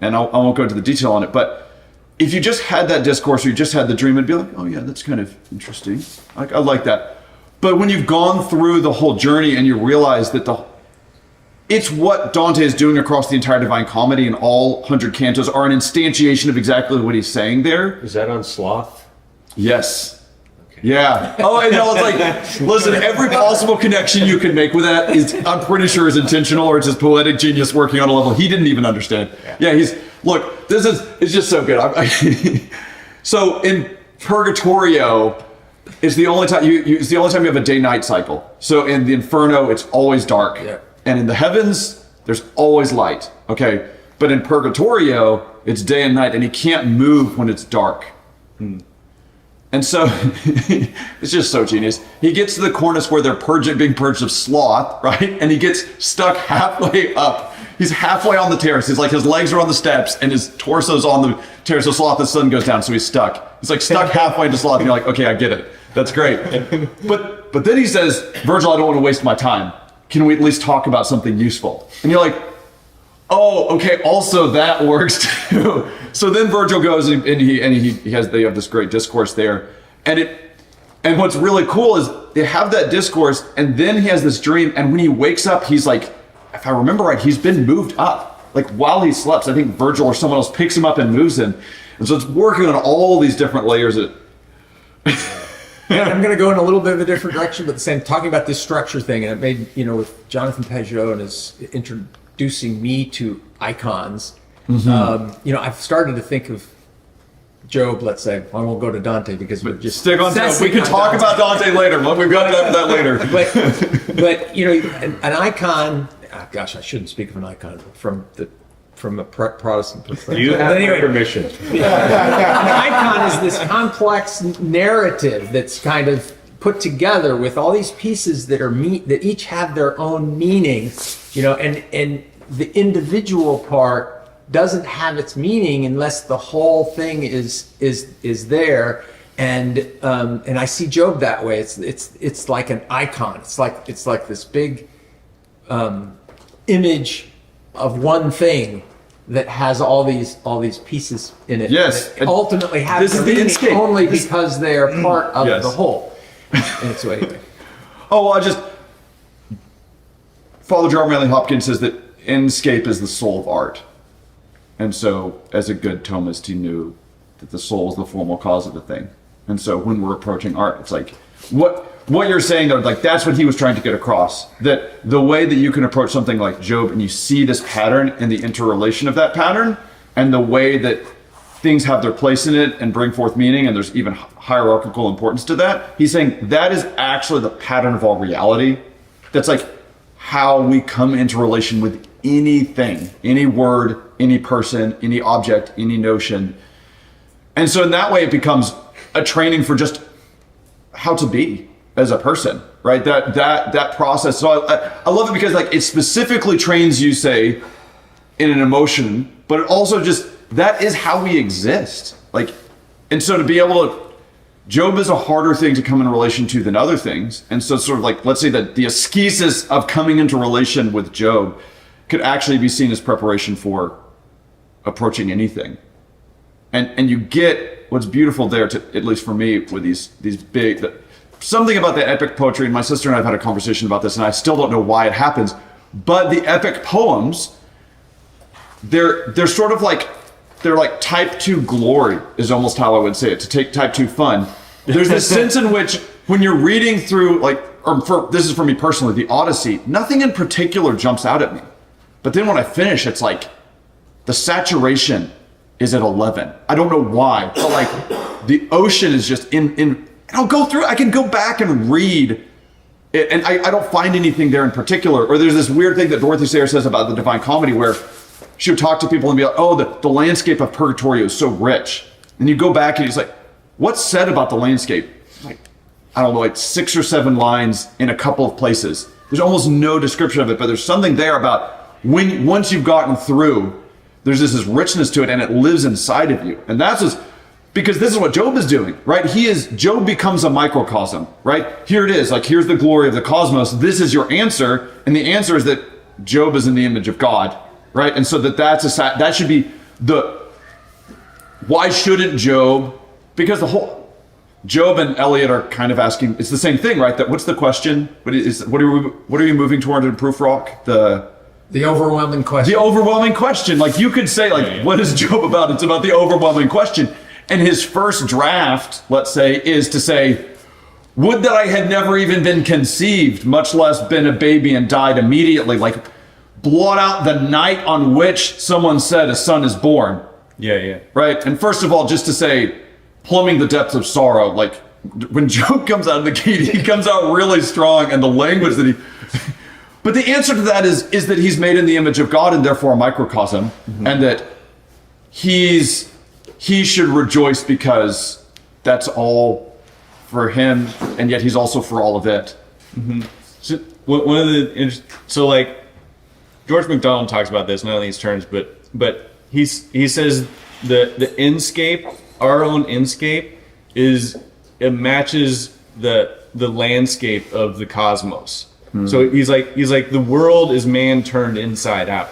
And I won't go into the detail on it, but if you just had that discourse or you just had the dream, it'd be like, oh yeah, that's kind of interesting. I like that. But when you've gone through the whole journey and you realize that it's what Dante is doing across the entire Divine Comedy, and all 100 cantos are an instantiation of exactly what he's saying there. Is that on sloth? Yes. Okay. Yeah. Oh, I know. It's like, listen, every possible connection you can make with that I'm pretty sure is intentional, or it's his poetic genius working on a level he didn't even understand. Yeah, it's just so good. So in Purgatorio, it's the only time it's the only time you have a day-night cycle. So in the Inferno, it's always dark. Yeah. And in the heavens, there's always light. Okay. But in Purgatorio, it's day and night, and he can't move when it's dark. And so it's just so genius. He gets to the cornice where they're being purged of sloth, right? And he gets stuck halfway up. He's halfway on the terrace. He's like, his legs are on the steps and his torso's on the terrace of sloth. The sun goes down, so he's stuck. He's like stuck halfway into sloth, and you're like, okay, I get it. That's great. But then he says, Virgil, I don't want to waste my time. Can we at least talk about something useful? And you're like, oh, okay, also that works too. So then Virgil goes and they have this great discourse there. And what's really cool is they have that discourse, and then he has this dream, and when he wakes up, he's like, if I remember right, he's been moved up. Like while he slept, I think Virgil or someone else picks him up and moves him. And so it's working on all these different layers of, And I'm going to go in a little bit of a different direction, but the same, talking about this structure thing, and it made, with Jonathan Peugeot and his introducing me to icons, I've started to think of Job, let's say. I won't go to Dante because we're just stick on Job. We can talk about Dante later. We've got that later. But an icon, gosh, I shouldn't speak of an icon from a Protestant perspective. You have my permission. An icon is this complex narrative that's kind of put together with all these pieces that that each have their own meaning, and the individual part doesn't have its meaning unless the whole thing is there. And I see Job that way. It's like an icon. It's like this big image of one thing that has all these pieces in it. Yes. That ultimately have This their is the meaning inscape. only because they're part of Yes. the whole. And so anyway. Oh, well, Father John Manley Hopkins says that inscape is the soul of art. And so, as a good Thomist, he knew that the soul is the formal cause of the thing. And so, when we're approaching art, it's like, what you're saying, though, like that's what he was trying to get across. That the way that you can approach something like Job, and you see this pattern and the interrelation of that pattern, and the way that things have their place in it and bring forth meaning, and there's even hierarchical importance to that. He's saying that is actually the pattern of all reality. That's like how we come into relation with anything, any word, any person, any object, any notion. And so in that way, it becomes a training for just how to be as a person, right? That process. So I love it because like it specifically trains you, say, in an emotion, but it also just, that is how we exist. Like, and so to be able to, Job is a harder thing to come in relation to than other things. And so sort of like, let's say that the ascesis of coming into relation with Job could actually be seen as preparation for approaching anything. And you get what's beautiful there, to, at least for me, with these big, something about the epic poetry, and my sister and I have had a conversation about this, and I still don't know why it happens, but the epic poems, they're sort of like, they're like type 2 glory is almost how I would say it, to take type 2 fun. There's this sense in which when you're reading through, like, this is for me personally, the Odyssey, nothing in particular jumps out at me. But then when I finish, it's like the saturation is at 11. I don't know why, but like the ocean is just in and I'll go through, I can go back and read it, and I don't find anything there in particular. Or there's this weird thing that Dorothy Sayers says about the Divine Comedy where she would talk to people and be like, oh, the landscape of Purgatorio is so rich. And you go back and it's like, what's said about the landscape? Like, I don't know, like 6 or 7 lines in a couple of places. There's almost no description of it, but there's something there about once you've gotten through, there's this richness to it and it lives inside of you. And that's just, because this is what Job is doing, right? Job becomes a microcosm, right? Here it is, like here's the glory of the cosmos. This is your answer. And the answer is that Job is in the image of God. Right, and so that should be why shouldn't Job? Because the whole Job and Eliot are kind of asking. It's the same thing, right? That what's the question? What are you moving toward in Proof Rock? The overwhelming question. The overwhelming question. Like you could say, like, what is Job about? It's about the overwhelming question. And his first draft, let's say, is to say, would that I had never even been conceived, much less been a baby and died immediately. Like, blot out the night on which someone said a son is born. Yeah. Right? And first of all, just to say, plumbing the depths of sorrow, like when Job comes out of the gate, he comes out really strong, and the language that he... But the answer to that is that he's made in the image of God and therefore a microcosm, and that he should rejoice because that's all for him, and yet he's also for all of it. So one of the like George MacDonald talks about this, not in these terms, but he says the inscape, our own inscape, it matches the landscape of the cosmos. So he's like the world is man turned inside out.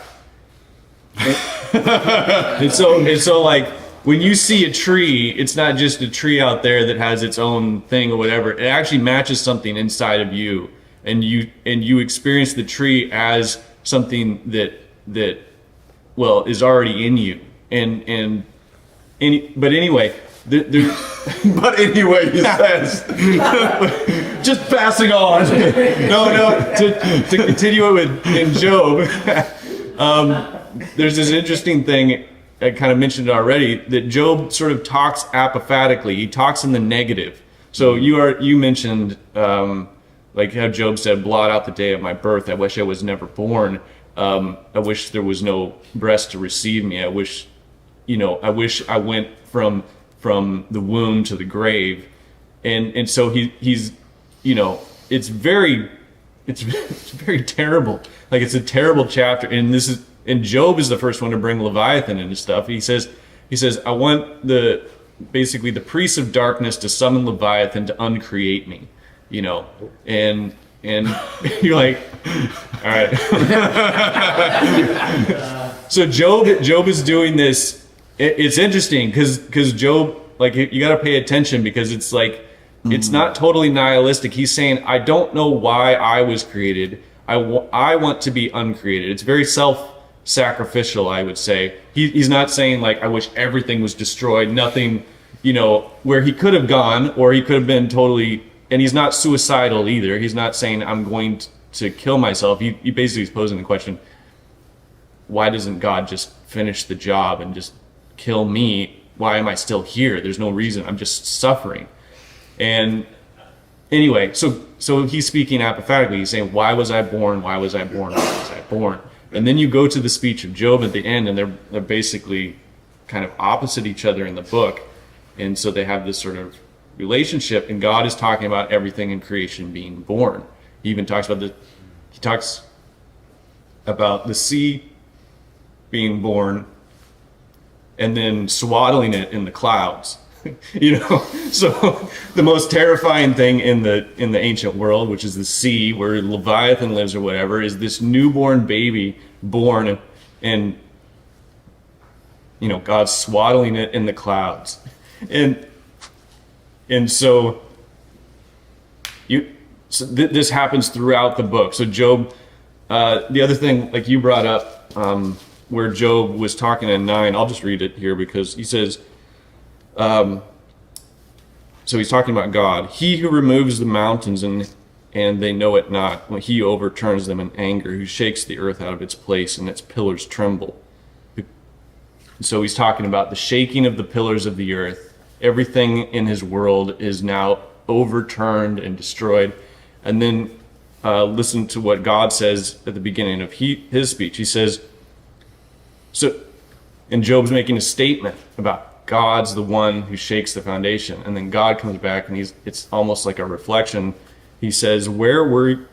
and so like when you see a tree, it's not just a tree out there that has its own thing or whatever. It actually matches something inside of you, and you experience the tree as something that is already in you, and but anyway, there, But anyway, he says, just passing on. no. To continue it with in Job, there's this interesting thing. I kind of mentioned it already, that Job sort of talks apophatically. He talks in the negative. So you mentioned like how Job said, "Blot out the day of my birth. I wish I was never born. I wish there was no breast to receive me. I wish I went from the womb to the grave." And so he's it's very terrible. Like, it's a terrible chapter. And Job is the first one to bring Leviathan into stuff. He says, "I want the priests of darkness to summon Leviathan to uncreate me," and you're like, all right. So Job is doing this. It's interesting because Job, like, you got to pay attention, because it's like, it's not totally nihilistic. He's saying, I don't know why I was created. I want to be uncreated. It's very self-sacrificial, I would say. He's not saying, like, I wish everything was destroyed, nothing, where he could have gone, or he could have been totally, and he's not suicidal either. He's not saying, I'm going to kill myself. He basically is posing the question, why doesn't God just finish the job and just kill me? Why am I still here? There's no reason. I'm just suffering. And anyway, so he's speaking apophatically. He's saying, why was I born? Why was I born? Why was I born? And then you go to the speech of Job at the end, and they're basically kind of opposite each other in the book. And so they have this sort of relationship, and God is talking about everything in creation being born. He even talks about the sea being born and then swaddling it in the clouds. So the most terrifying thing in the ancient world, which is the sea where Leviathan lives or whatever, is this newborn baby born, and God's swaddling it in the clouds. And so this happens throughout the book. So Job, the other thing, like you brought up, where Job was talking in 9, I'll just read it here, because he says, so he's talking about God. He who removes the mountains and they know it not, when he overturns them in anger, who shakes the earth out of its place and its pillars tremble. So he's talking about the shaking of the pillars of the earth. Everything in his world is now overturned and destroyed. And then listen to what God says at the beginning of his speech. He says, and Job's making a statement about God's the one who shakes the foundation. And then God comes back, and it's almost like a reflection. He says, where were...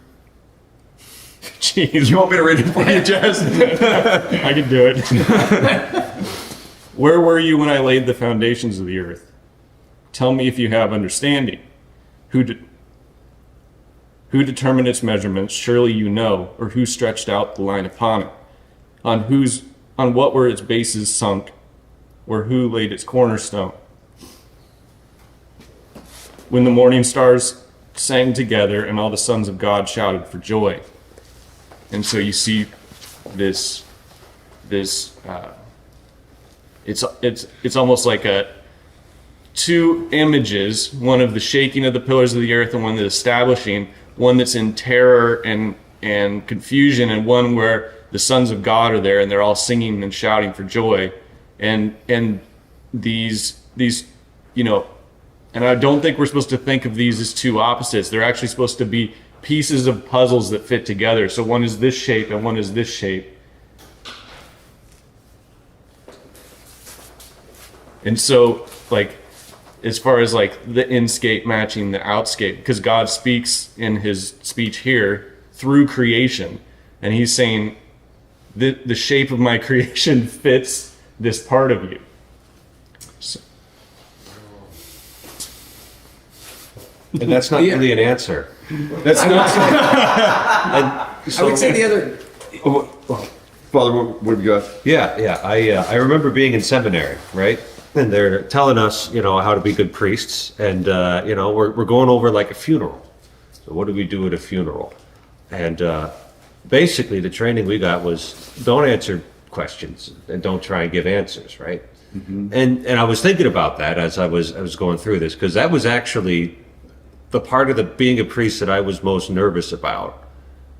Jeez. You want me to read it for you, Jess? I can do it. Where were you when I laid the foundations of the earth? Tell me if you have understanding. Who determined its measurements? Surely you know. Or who stretched out the line upon it? On what were its bases sunk? Or who laid its cornerstone? When the morning stars sang together and all the sons of God shouted for joy. And so you see this it's almost like two images, one of the shaking of the pillars of the earth and one that's establishing, one that's in terror and confusion, and one where the sons of God are there and they're all singing and shouting for joy. And these and I don't think we're supposed to think of these as two opposites. They're actually supposed to be pieces of puzzles that fit together. So one is this shape and one is this shape. And so, like, as far as like the inscape matching the outscape, because God speaks in his speech here through creation, and he's saying the shape of my creation fits this part of you. So. And that's not really an answer. That's not. I would say the other. Father, what have you got? Yeah. I remember being in seminary, right? And they're telling us, how to be good priests, and we're going over like a funeral. So what do we do at a funeral? And basically, the training we got was don't answer questions and don't try and give answers, right? And I was thinking about that as I was going through this, because that was actually the part of the being a priest that I was most nervous about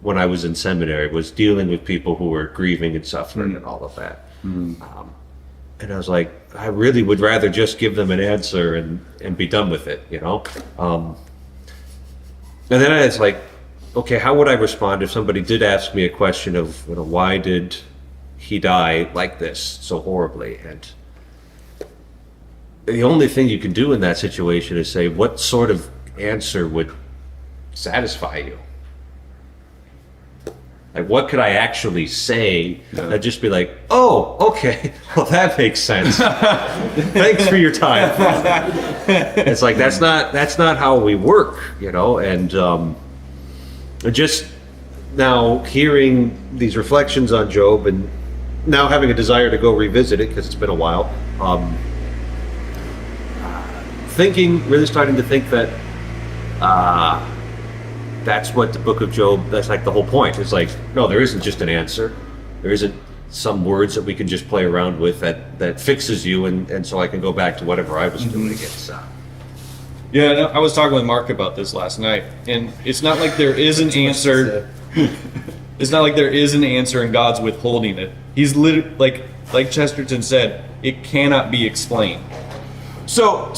when I was in seminary, was dealing with people who were grieving and suffering and all of that. And I was like, I really would rather just give them an answer and be done with it, you know? And then it's like, okay, how would I respond if somebody did ask me a question of, you know, why did he die like this so horribly? And the only thing you can do in that situation is say, what sort of answer would satisfy you? Like, what could I actually say that'd just be like, oh, okay, well, that makes sense. Thanks for your time. It's like, that's not how we work, you know? And just now hearing these reflections on Job, and now having a desire to go revisit it because it's been a while, really starting to think that that's what the book of Job, that's like the whole point. It's like, no, there isn't just an answer. There isn't some words that we can just play around with that fixes you, and so I can go back to whatever I was doing. It's Yeah, no, I was talking with Mark about this last night, and it's not like there is an answer. It's not like there is an answer and God's withholding it. He's literally, like Chesterton said, it cannot be explained. So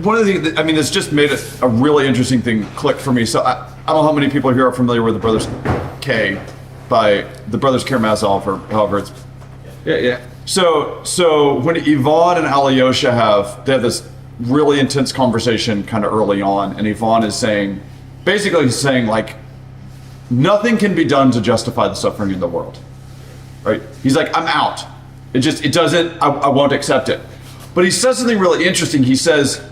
one of the things, I mean, it's just made a really interesting thing click for me. So I don't know how many people here are familiar with the Brothers K by the Brothers Karamazov, or however it's. yeah. So when Yvonne and Alyosha they have this really intense conversation kind of early on, and Yvonne is saying, basically he's saying, like, nothing can be done to justify the suffering in the world, right? He's like, I'm out. It doesn't, I won't accept it. But he says something really interesting. He says,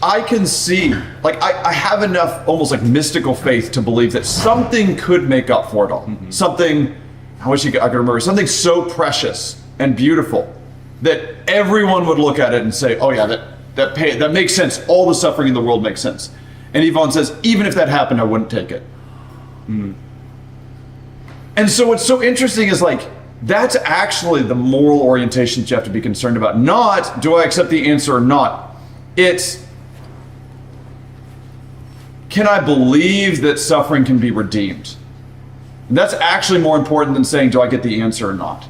I can see, like, I have enough almost like mystical faith to believe that something could make up for it all. Something, I wish I could remember, something so precious and beautiful that everyone would look at it and say, oh yeah, that makes sense. All the suffering in the world makes sense. And Yvonne says, even if that happened, I wouldn't take it. And so what's so interesting is, like, that's actually the moral orientation that you have to be concerned about. Not, do I accept the answer or not? It's, can I believe that suffering can be redeemed? And that's actually more important than saying, do I get the answer or not?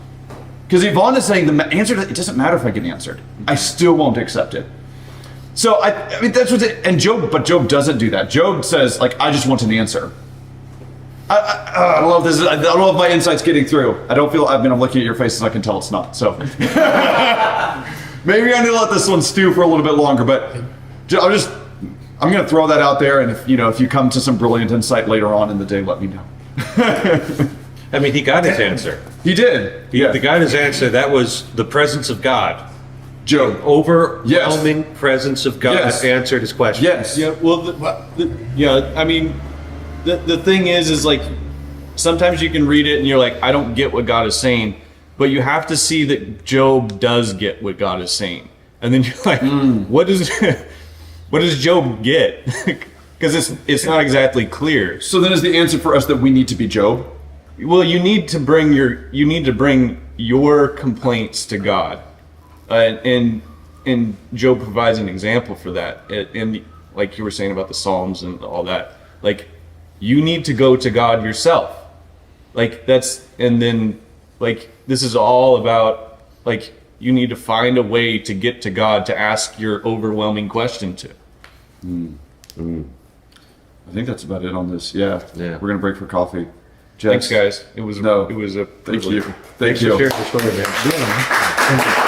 Because Yvonne is saying the answer, it doesn't matter if I get answered. I still won't accept it. So I mean, that's what it, and Job doesn't do that. Job says, like, I just want an answer. I don't know if I don't know if my insight's getting through. I don't feel, I'm looking at your faces, I can tell it's not. So maybe I need to let this one stew for a little bit longer, but I'm going to throw that out there. And if you come to some brilliant insight later on in the day, let me know. I mean, he got his answer. He did. He got his answer. That was the presence of God. Job. An overwhelming presence of God answered his question. Yes. Yeah, well, I mean, the thing is like, sometimes you can read it and you're like, I don't get what God is saying, but you have to see that Job does get what God is saying. And then you're like, what does Job get? Because it's not exactly clear. So then is the answer for us that we need to be Job? Well, you need to bring your complaints to God. And Job provides an example for that. And like you were saying about the Psalms and all that, like, you need to go to God yourself. Like, and then, like, this is all about, like, you need to find a way to get to God to ask your overwhelming question to. I think that's about it on this. Yeah. Yeah. We're going to break for coffee. Thanks, guys. It was a Thank you. privilege. Thank you. Thanks for sharing the story, man. Yeah.